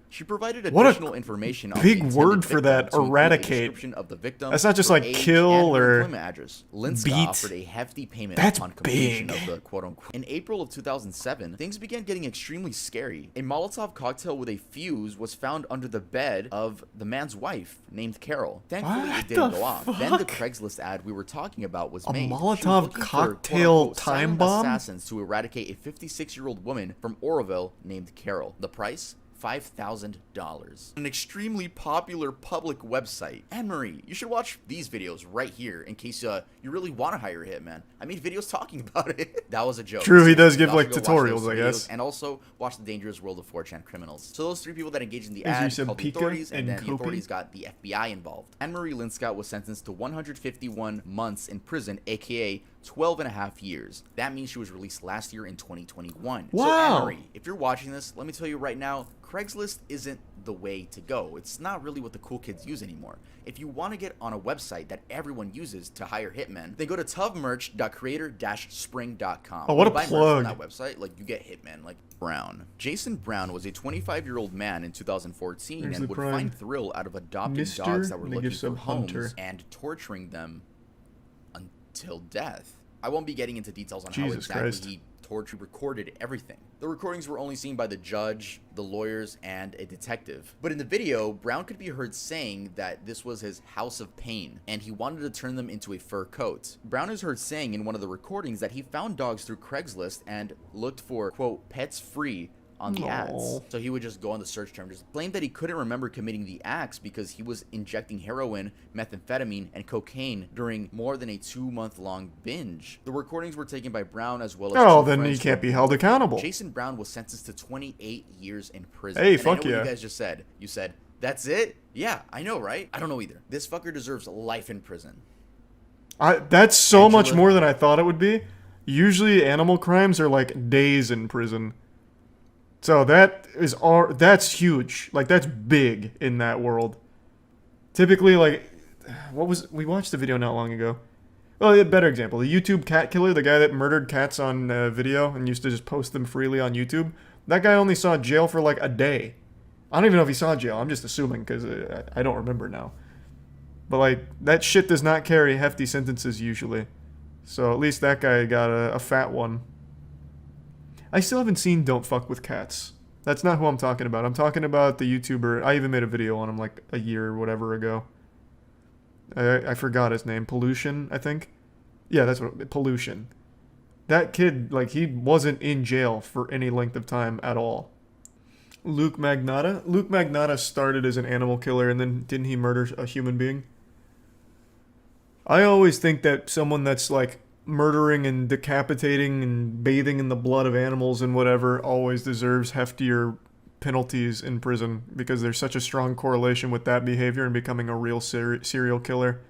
She provided What a additional information on big the word intended for that, victim to include a eradicate. description of the victim, That's not just her like age, kill and her or employment address. Linscott beat. offered a hefty payment That's upon completion big. of the quote-unquote. In April of 2007, things began getting extremely scary. A Molotov cocktail with a fuse was found under the bed of the man's wife, named Carol. Thankfully, What it didn't the go off. Then the fuck? Craigslist ad we were talking about was A made. She was Molotov looking for, cocktail quote-unquote, time silent bomb? assassins to eradicate a 56-year-old woman from Oroville named Carol. The price? $5,000. An extremely popular public website. Anne-Marie, you should watch these videos right here in case you really want to hire a hitman. I made videos talking about it. That was a joke. True, he does You give, all like, should go watch those tutorials, I videos, guess. And also watch The Dangerous World of 4chan Criminals. So those three people that engaged in the As you ad said, called the Pika authorities, and and then the Kopi? authorities got the FBI involved. Anne-Marie Linscott was sentenced to 151 months in prison, aka 12 and a half years. That means she was released last year in 2021. So Wow. Anne-Marie, if you're watching this, let me tell you right now, Craigslist isn't the way to go. It's not really what the cool kids use anymore. If you want to get on a website that everyone uses to hire hitmen, then go to tuvmerch.creator-spring.com. Oh, what a When you buy merch plug. on that website, like, you get hitmen, like Brown. Jason Brown was a 25-year-old man in 2014 There's and the would prime. find thrill out of adopting Mr. dogs that were Nigga looking for Sub homes Hunter. and torturing them until death. I won't be getting into details on how Jesus exactly Christ. he recorded everything. The recordings were only seen by the judge, the lawyers, and a detective. But in the video, Brown could be heard saying that this was his house of pain, and he wanted to turn them into a fur coat. Brown is heard saying in one of the recordings that he found dogs through Craigslist and looked for, quote, pets free on the ads. Aw. So he would just go on the search term, just claimed that he couldn't remember committing the acts because he was injecting heroin, methamphetamine, and cocaine during more than a 2-month-long binge. The recordings were taken by Brown as well as Oh, two then he friends can't from be held accountable. Jason Brown was sentenced to 28 years in prison. Hey, And fuck I know what yeah. you guys just said. You said, that's it? Yeah, I know, right? I don't know either. This fucker deserves life in prison. That's so Angela- much more than I thought it would be. Usually animal crimes are like days in prison. So that's huge. Like, that's big in that world. Typically, like, we watched the video not long ago. Well, a better example, the YouTube cat killer, the guy that murdered cats on video and used to just post them freely on YouTube. That guy only saw jail for like a day. I don't even know if he saw jail. I'm just assuming because I don't remember now. But like, that shit does not carry hefty sentences usually. So at least that guy got a fat one. I still haven't seen Don't Fuck With Cats. That's not who I'm talking about. I'm talking about the YouTuber. I even made a video on him like a year or whatever ago. I forgot his name. Pollution, I think. Yeah, that's what. Pollution. That kid, like, he wasn't in jail for any length of time at all. Luke Magnotta? Luke Magnotta started as an animal killer and then didn't he murder a human being? I always think that someone that's like murdering and decapitating and bathing in the blood of animals and whatever always deserves heftier penalties in prison because there's such a strong correlation with that behavior and becoming a real serial killer.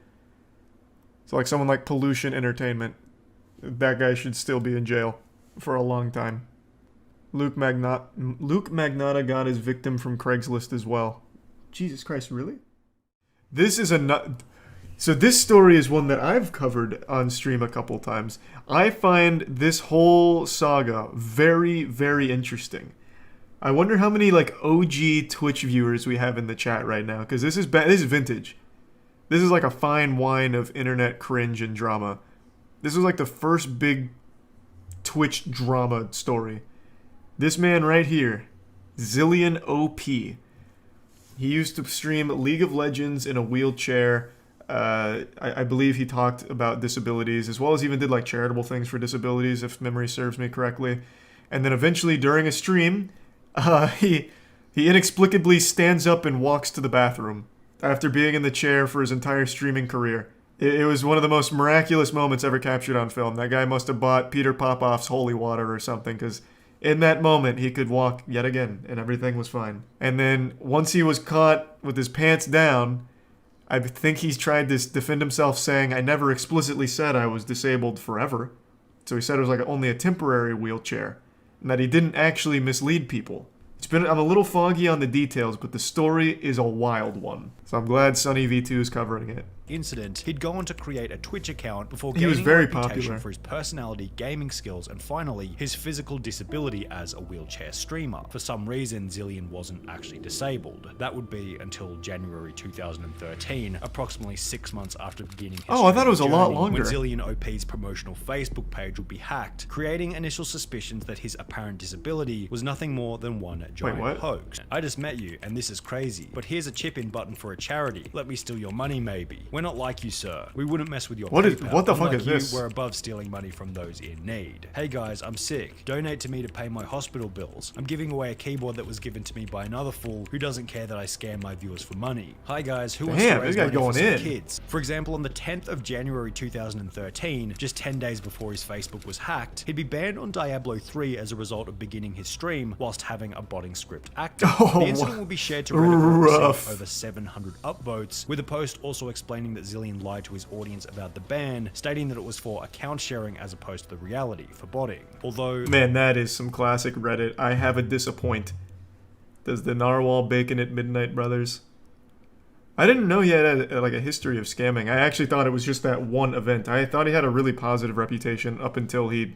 So like someone like Pollution Entertainment, that guy should still be in jail for a long time. Luke Magnotta got his victim from Craigslist as well. Jesus Christ, really? This is So this story is one that I've covered on stream a couple times. I find this whole saga very, very interesting. I wonder how many like OG Twitch viewers we have in the chat right now, because this is vintage. This is like a fine wine of internet cringe and drama. This was like the first big Twitch drama story. This man right here, Zillion OP. He used to stream League of Legends in a wheelchair. I believe he talked about disabilities, as well as even did like charitable things for disabilities, if memory serves me correctly. And then eventually, during a stream, he inexplicably stands up and walks to the bathroom after being in the chair for his entire streaming career. It was one of the most miraculous moments ever captured on film. That guy must have bought Peter Popoff's holy water or something, because in that moment he could walk yet again and everything was fine. And then once he was caught with his pants down, I think he's tried to defend himself saying, I never explicitly said I was disabled forever. So he said it was like only a temporary wheelchair, and that he didn't actually mislead people. I'm a little foggy on the details, but the story is a wild one. So I'm glad Sunny V2 is covering it. Incident, he'd go on to create a Twitch account before He gaining was very a reputation popular for his personality, gaming skills, and finally, his physical disability as a wheelchair streamer. For some reason, Zillion wasn't actually disabled. That would be until January 2013, approximately 6 months after beginning his Oh, I thought it was a lot journey, longer. when Zillion OP's promotional Facebook page would be hacked, creating initial suspicions that his apparent disability was nothing more than one giant what? hoax. I just met you, and this is crazy, but here's a chip-in button for a charity. Let me steal your money, maybe. We're not like you, sir. We wouldn't mess with your What PayPal. the fuck Unlike is you, this? We're above stealing money from those in need. Hey guys, I'm sick. Donate to me to pay my hospital bills. I'm giving away a keyboard that was given to me by another fool who doesn't care that I scam my viewers for money. Hi guys, who wants to Damn, raise this guy money for going some in. kids? For example, on the 10th of January 2013, just 10 days before his Facebook was hacked, he'd be banned on Diablo 3 as a result of beginning his stream whilst having a botting script active. Oh, The incident will be shared to Reddit and rough. received over 700 upvotes, with a post also explaining that Zillion lied to his audience about the ban, stating that it was for account sharing as opposed to the reality for botting. Although, Man, that is some classic Reddit. I have a disappoint. Does the narwhal bacon at midnight, brothers? I didn't know he had like a history of scamming. I actually thought it was just that one event. I thought he had a really positive reputation up until he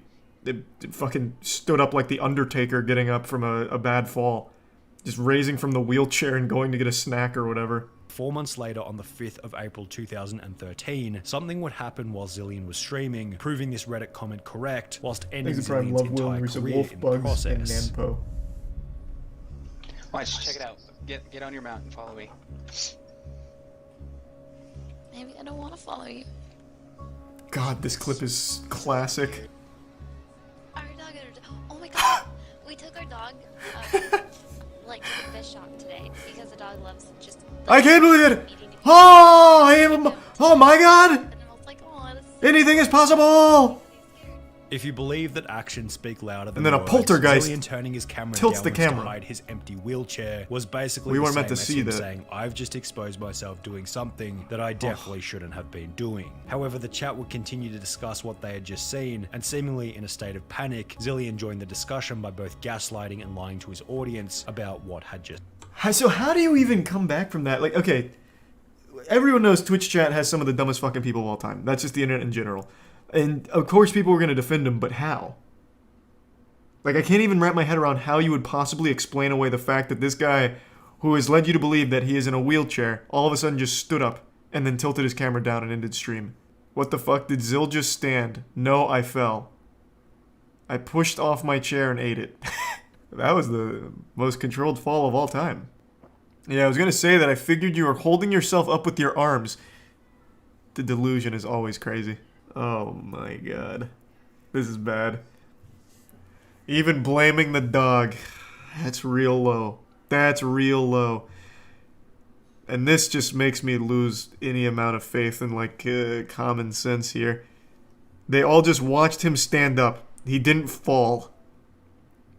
fucking stood up like the Undertaker getting up from a bad fall. Just raising from the wheelchair and going to get a snack or whatever. 4 months later, on the 5th of April 2013, something would happen while Zillion was streaming, proving this Reddit comment correct, whilst ending Zillion's entire career in the process. Watch, check it out. Get on your mount and follow me. Maybe I don't want to follow you. God, this clip is classic. Our dog, oh my god, we took our dog, like to the fish shop today because the dog loves just. I can't believe it! Oh, I am. Oh my God! And I was like, oh, this is Anything is possible! If you believe that actions speak louder than And then a words, poltergeist Zillion turning his camera tilts the downwards camera. to hide his empty wheelchair was basically We the weren't same meant to as see him that. saying, I've just exposed myself doing something that I definitely shouldn't have been doing. However, the chat would continue to discuss what they had just seen, and seemingly in a state of panic, Zillion joined the discussion by both gaslighting and lying to his audience about what had just. So how do you even come back from that? Like, okay, everyone knows Twitch chat has some of the dumbest fucking people of all time. That's just the internet in general. And of course people were going to defend him, but how? Like, I can't even wrap my head around how you would possibly explain away the fact that this guy, who has led you to believe that he is in a wheelchair, all of a sudden just stood up and then tilted his camera down and ended stream. What the fuck? Did Zill just stand? No, I fell. I pushed off my chair and ate it. That was the most controlled fall of all time. Yeah, I was gonna say that I figured you were holding yourself up with your arms. The delusion is always crazy. Oh my god. This is bad. Even blaming the dog. That's real low. That's real low. And this just makes me lose any amount of faith in, like, common sense here. They all just watched him stand up. He didn't fall.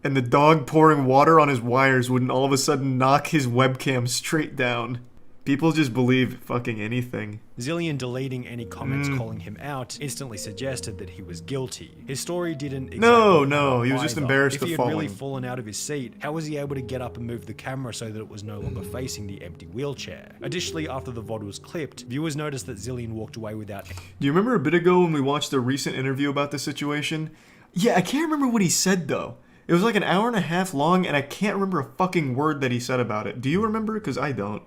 And the dog pouring water on his wires wouldn't all of a sudden knock his webcam straight down. People just believe fucking anything. Zillion deleting any comments calling him out instantly suggested that he was guilty. His story didn't exactly No, he was just embarrassed If of he had falling. really fallen out of his seat, how was he able to get up and move the camera so that it was no longer facing the empty wheelchair? Additionally, after the VOD was clipped, viewers noticed that Zillion walked away without. Do you remember a bit ago when we watched a recent interview about this situation? Yeah, I can't remember what he said though. It was like an hour and a half long and I can't remember a fucking word that he said about it. Do you remember? Because I don't.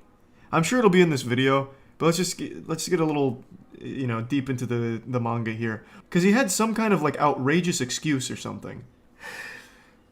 I'm sure it'll be in this video, but let's just get a little, you know, deep into the manga here. Because he had some kind of like outrageous excuse or something.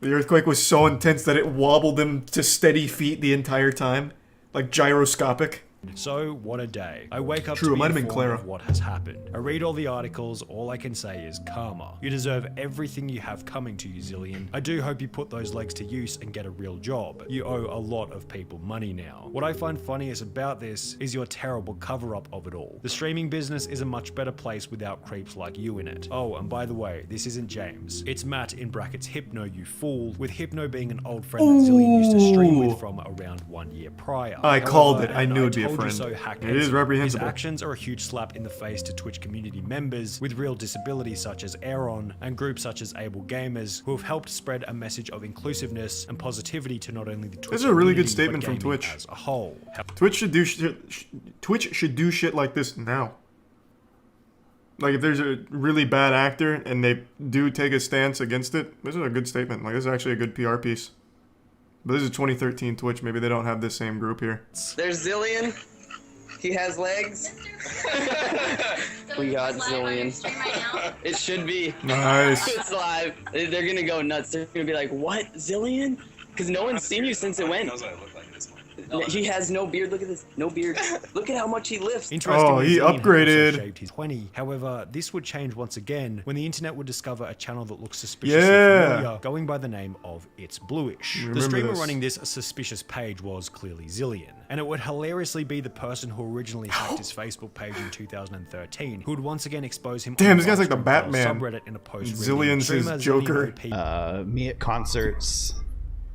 The earthquake was so intense that it wobbled him to steady feet the entire time. Like gyroscopic. So, what a day. I wake up True, to it be might have been informed Clara. of what has happened. I read all the articles, all I can say is karma. You deserve everything you have coming to you, Zillion. I do hope you put those legs to use and get a real job. You owe a lot of people money now. What I find funniest about this is your terrible cover-up of it all. The streaming business is a much better place without creeps like you in it. Oh, and by the way, this isn't James. It's Matt in brackets Hypno, you fool, with Hypno being an old friend that Zillion used to stream with from around 1 year prior. I called it. However, I and knew it'd be a told you friend. so hack It is reprehensible. His actions are a huge slap in the face to Twitch community members with real disabilities such as Aaron and groups such as Able Gamers who have helped spread a message of inclusiveness and positivity to not only the Twitch This is a really good community, statement but from gaming Twitch. as a whole. Twitch should do shit like this now. Like if there's a really bad actor and they do take a stance against it, this is a good statement. Like this is actually a good PR piece. But this is 2013 Twitch. Maybe they don't have this same group here. There's Zillion. He has legs. We got Zillion. It should be. Nice. It's live. They're gonna go nuts. They're gonna be like, "What, Zillion?" Because no one's seen you since it went. He has no beard. Look at this. No beard. Look at how much he lifts. Interestingly, he Zillion had upgraded. also shaved his 20. However, this would change once again when the internet would discover a channel that looks suspiciously familiar, going by the name of It's Bluish. Remember The streamer this. running this suspicious page was clearly Zillion, and it would hilariously be the person who originally hacked his Facebook page in 2013, who would once again expose him. Damn, on this guy's like the Batman Batman. subreddit in a post. Zillion's his Joker. Me at concerts,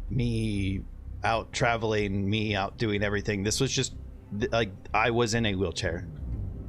me out traveling, me out doing everything. This was just like I was in a wheelchair.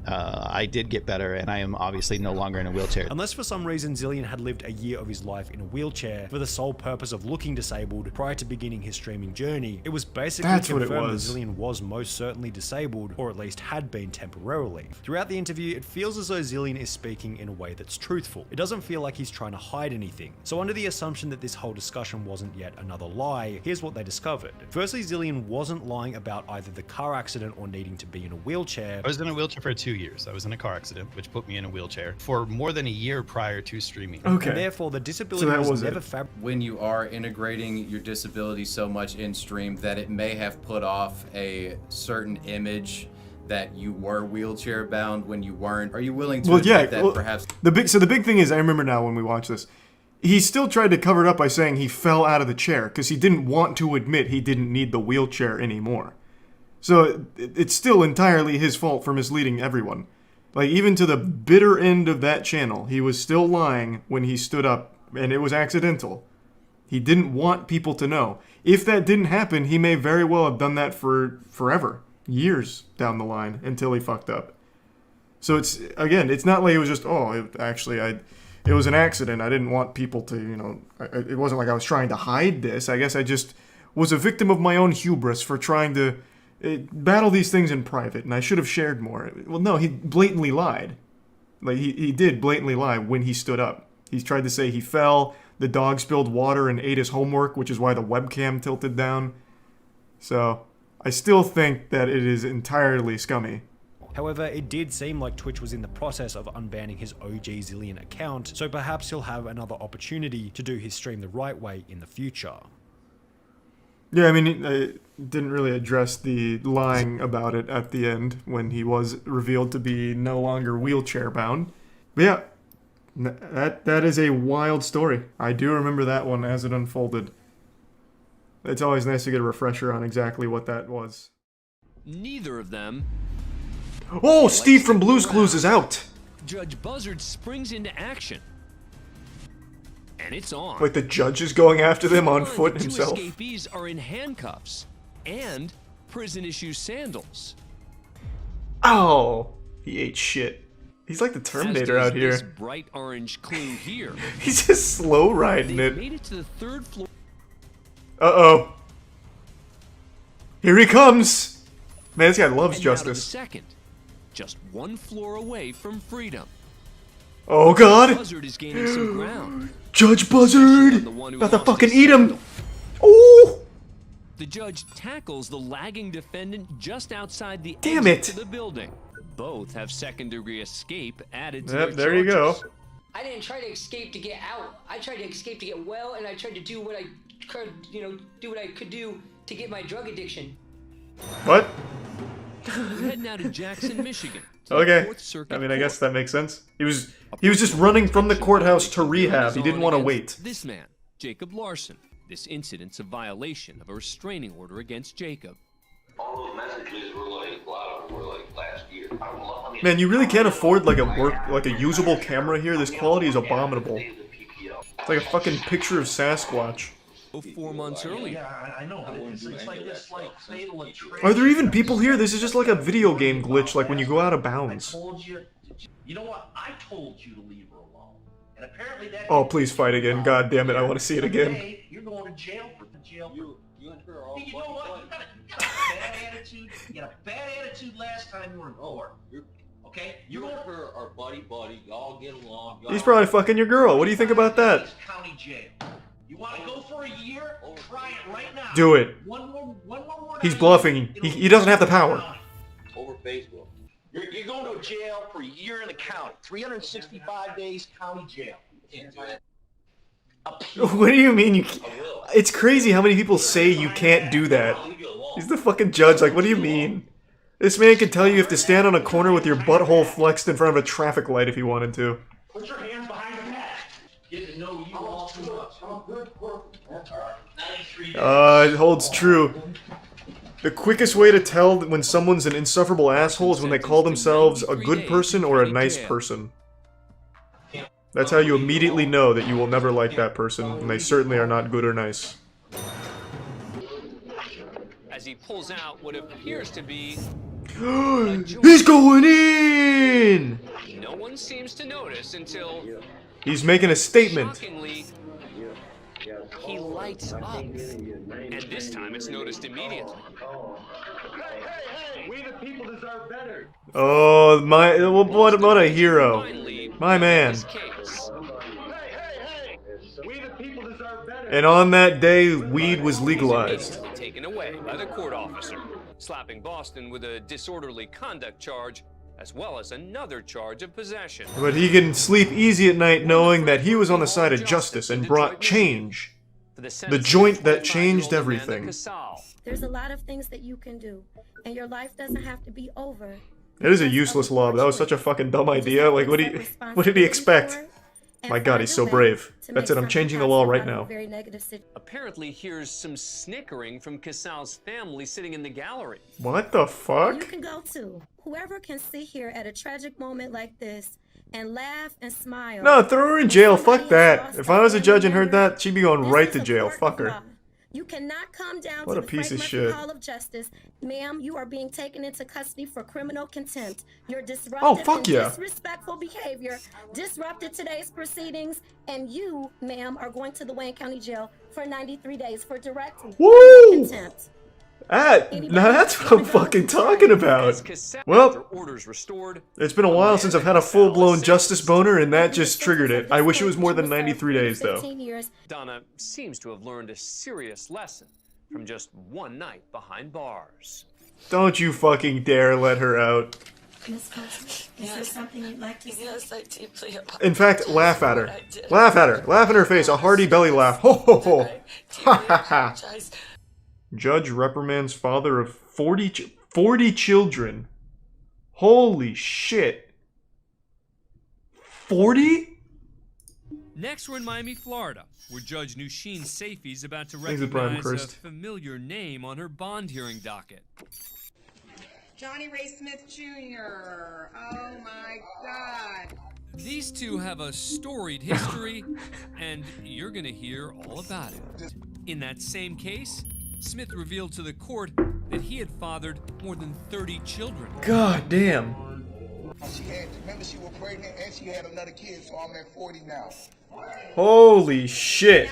I did get better, and I am obviously no longer in a wheelchair. Unless for some reason Zillion had lived a year of his life in a wheelchair for the sole purpose of looking disabled prior to beginning his streaming journey, it was basically That's what it confirmed that was. Zillion was most certainly disabled, or at least had been temporarily. Throughout the interview, it feels as though Zillion is speaking in a way that's truthful. It doesn't feel like he's trying to hide anything. So under the assumption that this whole discussion wasn't yet another lie, here's what they discovered. Firstly, Zillion wasn't lying about either the car accident or needing to be in a wheelchair. I was in a wheelchair for 2 years. I was in a car accident, which put me in a wheelchair for more than a year prior to streaming. And therefore, the disability was never when you are integrating your disability so much in stream that it may have put off a certain image that you were wheelchair bound when you weren't. Are you willing to admit that perhaps the big thing is, I remember now when we watched this, he still tried to cover it up by saying he fell out of the chair because he didn't want to admit he didn't need the wheelchair anymore. So it's still entirely his fault for misleading everyone. Like, even to the bitter end of that channel, he was still lying when he stood up, and it was accidental. He didn't want people to know. If that didn't happen, he may very well have done that for forever, years down the line, until he fucked up. So it's, again, it's not like it was just, it was an accident. I didn't want people to, it wasn't like I was trying to hide this. I guess I just was a victim of my own hubris for trying to battle these things in private, and I should have shared more. Well, no, he blatantly lied. Like, he did blatantly lie when he stood up. He tried to say he fell, the dog spilled water and ate his homework, which is why the webcam tilted down. So, I still think that it is entirely scummy. However, it did seem like Twitch was in the process of unbanning his OG Zillion account, so perhaps he'll have another opportunity to do his stream the right way in the future. Yeah, I mean, it didn't really address the lying about it at the end when he was revealed to be no longer wheelchair bound. But yeah, that is a wild story. I do remember that one as it unfolded. It's always nice to get a refresher on exactly what that was. Neither of them. Oh, Steve from Blue's Clues is out! Judge Buzzard springs into action. And it's on. Like the judge is going after them on foot himself. Two escapees are in handcuffs and prison-issue sandals. Oh, he ate shit. He's like the Terminator out here. This bright orange clue here. He's just slow riding They it. made it to the third floor. Uh-oh. Here he comes. Man, this guy loves And now to the justice. second, just one floor away from freedom. Oh god. Buzzard is gaining some ground. Judge Buzzard! About to fucking eat him! Oh! The judge tackles the lagging defendant just outside the Damn exit it. to the building. Both have second-degree escape added to Yep, their there you go. charges. I didn't try to escape to get out. I tried to escape to get well, and I tried to do what I could, do what I could do to get my drug addiction. What? We're heading out to Jackson, Michigan. To Okay. the Fourth Circuit I mean, I Court. guess that makes sense. He was just running from the courthouse to rehab. He didn't want to wait. This man, Jacob Larson. This incident's a violation of a restraining order against Jacob. All those messages were like, a lot of them were like last year. Man, you really can't afford like a usable camera here. This quality is abominable. It's like a fucking picture of Sasquatch. 4 months earlier. Yeah, I know, but it's like this, like, fatal attraction. Are there even people here? This is just like a video game glitch, like when you go out of bounds. You know what? I told you to leave her alone. And apparently that... Oh, please fight again. God damn it, I want to see it again. You're going to jail for the jail. You and her are all... You know what? You got a bad attitude. You had a bad attitude last time you were in court. Okay? You and her are buddy-buddy. Y'all get along. He's probably fucking your girl. What do you think about that? County jail. You want to go for a year? Try it right now. Do it. One more He's bluffing. He doesn't have the power. Over Facebook. You're going to jail for a year in the county. 365 days county jail. What do you mean you can't? It's crazy how many people say you can't do that. He's the fucking judge. Like, what do you mean? This man can tell you have to stand on a corner with your butthole flexed in front of a traffic light if you wanted to. Put your hands behind your back. Get to know you all too much. It holds true. The quickest way to tell when someone's an insufferable asshole is when they call themselves a good person or a nice person. That's how you immediately know that you will never like that person, and they certainly are not good or nice. As he pulls out what appears to be... He's going in! No one seems to notice until... He's making a statement. Shockingly, he lights up. And this time it's noticed immediately. Hey, we the people deserve better. Oh, what a hero. My man. We the people deserve better. And on that day, weed was legalized. Taken away by the court officer, slapping Boston with a disorderly conduct charge, as well as another charge of possession. But he can sleep easy at night knowing that he was on the side of justice and brought change. The joint that changed everything. There's a lot of things that you can do, and your life doesn't have to be over. It is a useless law, but that was such a fucking dumb idea. Like, what did he expect? My god, he's so brave. That's it, I'm changing the law right now. Apparently, here's some snickering from Casal's family sitting in the gallery. What the fuck? You can go too. Whoever can sit here at a tragic moment like this and laugh and smile. No, throw her in jail. Fuck that. If I was a judge and heard that, she'd be going right to jail. Fuck her. You cannot come down what to a the piece of Frank shit. Hall of Justice. Ma'am, you are being taken into custody for criminal contempt. Your disruptive and disrespectful behavior disrupted today's proceedings, and you, ma'am, are going to the Wayne County Jail for 93 days for direct contempt. Now that's what I'm fucking talking about. Well, it's been a while since I've had a full-blown justice boner, and that just triggered it. I wish it was more than 93 days, though. Donna seems to have learned a serious lesson from just one night behind bars. Don't you fucking dare let her out. Miss Cosby, is there something you'd like to say? Yes, I deeply apologize. In fact, laugh at her. Laugh at her. Laugh in her face. A hearty belly laugh. Ho ho ho. Ha ha ha. Judge reprimands father of 40 children. Holy shit. 40? Next, we're in Miami, Florida, where Judge Nusheen Safey's about to Thanks, Brian recognize a Christ. familiar name on her bond hearing docket. Johnny Ray Smith Jr. Oh my God. These two have a storied history, and you're gonna hear all about it. In that same case, Smith revealed to the court that he had fathered more than 30 children. God damn. Remember, she was pregnant and she had another kid, so I'm at 40 now. Holy shit.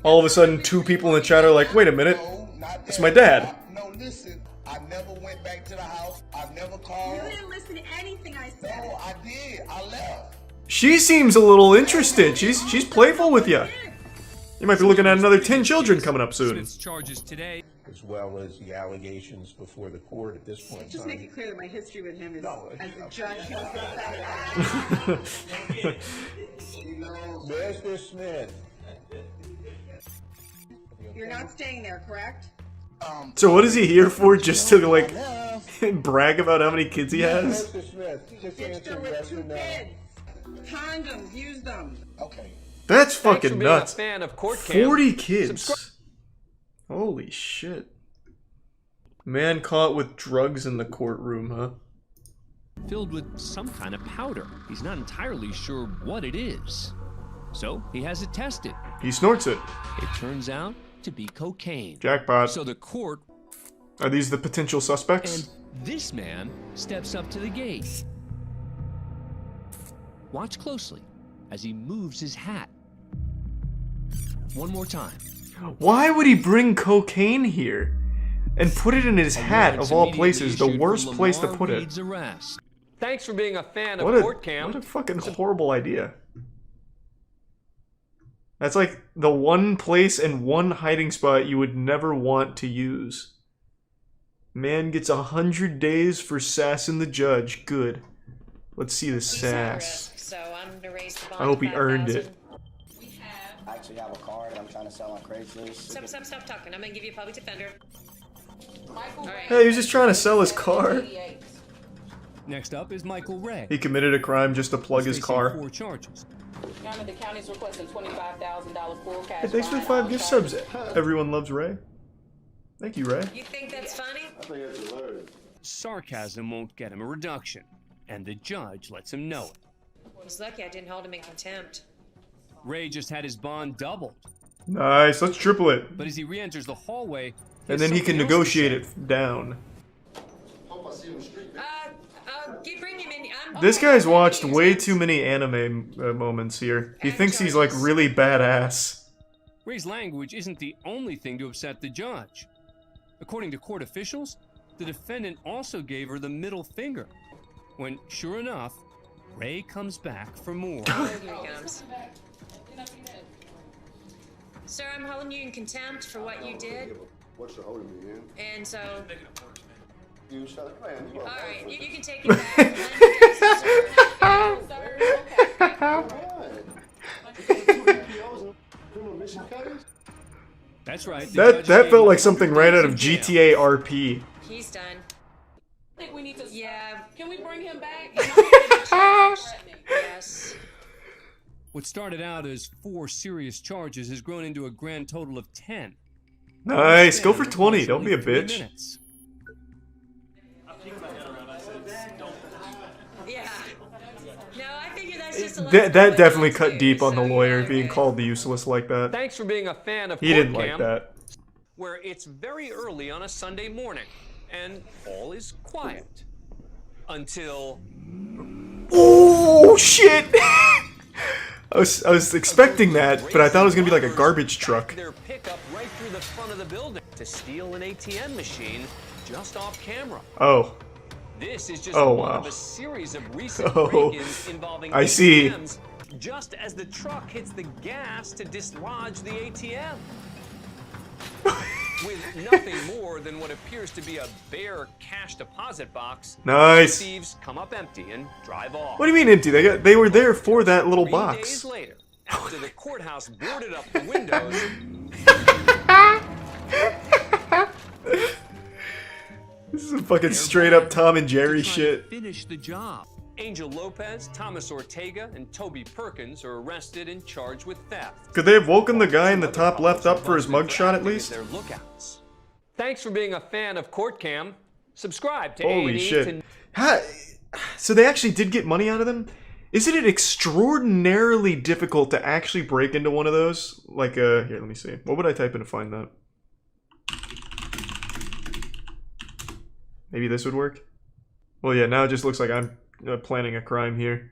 All of a sudden, two people in the chat are like, wait a minute, it's my dad. No, listen, I never went back to the house. I never called. You didn't listen to anything I said. No, I did. I left. She seems a little interested. She's playful with you. You might be looking at another 10 children coming up soon. Charges today, as well as the allegations before the court at this point in Just time. make it clear that my history with him is as a judge. Mr. Smith. You're not staying there, correct? So what is he here for? Just to like brag about how many kids he has? Condoms, use them. Okay. That's Thanks for fucking being a nuts. fan of Court Cam. 40 kids. Holy shit. Man caught with drugs in the courtroom, huh? Filled with some kind of powder. He's not entirely sure what it is. So he has it tested. He snorts it. It turns out to be cocaine. Jackpot. So the court... Are these the potential suspects? And this man steps up to the gate. Watch closely as he moves his hat. One more time. Why would he bring cocaine here? And put it in his hat, of all places, the worst place to put it. Thanks for being a fan of What Court Cam. a fucking horrible idea. That's like the one place and one hiding spot you would never want to use. Man gets 100 days for sassing the judge. Good. Let's see the sass. So I'm gonna raise the bond I hope he to earned 5,000. it. I actually have a car that I'm trying to sell on Craigslist. Stop talking. I'm gonna give you a public defender. Hey, he was just trying to sell his car. Next up is Michael Ray. He committed a crime just to plug his car. 4 charges. The county's requesting $25,000 full cash. Hey, thanks for the 5 gift subs. Everyone loves Ray. Thank you, Ray. You think that's funny? I think it's hilarious. Sarcasm won't get him a reduction, and the judge lets him know it. I was lucky I didn't hold him in contempt. Ray just had his bond doubled, Nice, let's triple it. but as he re-enters the hallway, And then he can negotiate it down. Bring him in. This guy's watched way too many anime moments here. He thinks he's like really badass. Ray's language isn't the only thing to upset the judge. According to court officials, the defendant also gave her the middle finger, when, sure enough, Ray comes back for more. Here he comes. Sir, I'm holding you in contempt for what you did. What's the holding me in? And so... You shut the man. All right, you can take it back. That's right. That felt like something right out of GTA RP. He's done. I think we need to. Yeah. Can we bring him back? Yes. What started out as 4 serious charges has grown into a grand total of 10. Nice, go for 20. Don't be a bitch. Yeah. No, I figure that's just a That definitely cut deep on the lawyer being called useless like that. Thanks for being a fan of He didn't Court like Cam, that. where it's very early on a Sunday morning, and all is quiet. Until... Oh, shit! I was expecting that, but I thought it was gonna be like a garbage truck. Their pickup right through the front of the building to steal an ATM machine just off camera. Oh. This is just Oh, one wow. of a series of recent Oh, break-ins involving I see. ATMs just as the truck hits the gas to dislodge the ATM. With nothing more than what appears to be a bare cash deposit box, Nice. the thieves come up empty and drive off. What do you mean empty? They were there for that little 3 box. days later, after the courthouse boarded up the windows, This is some fucking straight up Tom and Jerry shit. finish the job. Angel Lopez, Thomas Ortega, and Toby Perkins are arrested and charged with theft. Could they have woken the guy in the top left up for his mugshot at least? Their lookouts. Thanks for being a fan of Court Cam. Subscribe to Holy A&E shit. So they actually did get money out of them? Isn't it extraordinarily difficult to actually break into one of those? Like, here, let me see. What would I type in to find that? Maybe this would work? Well, yeah, now it just looks like I'm planning a crime here.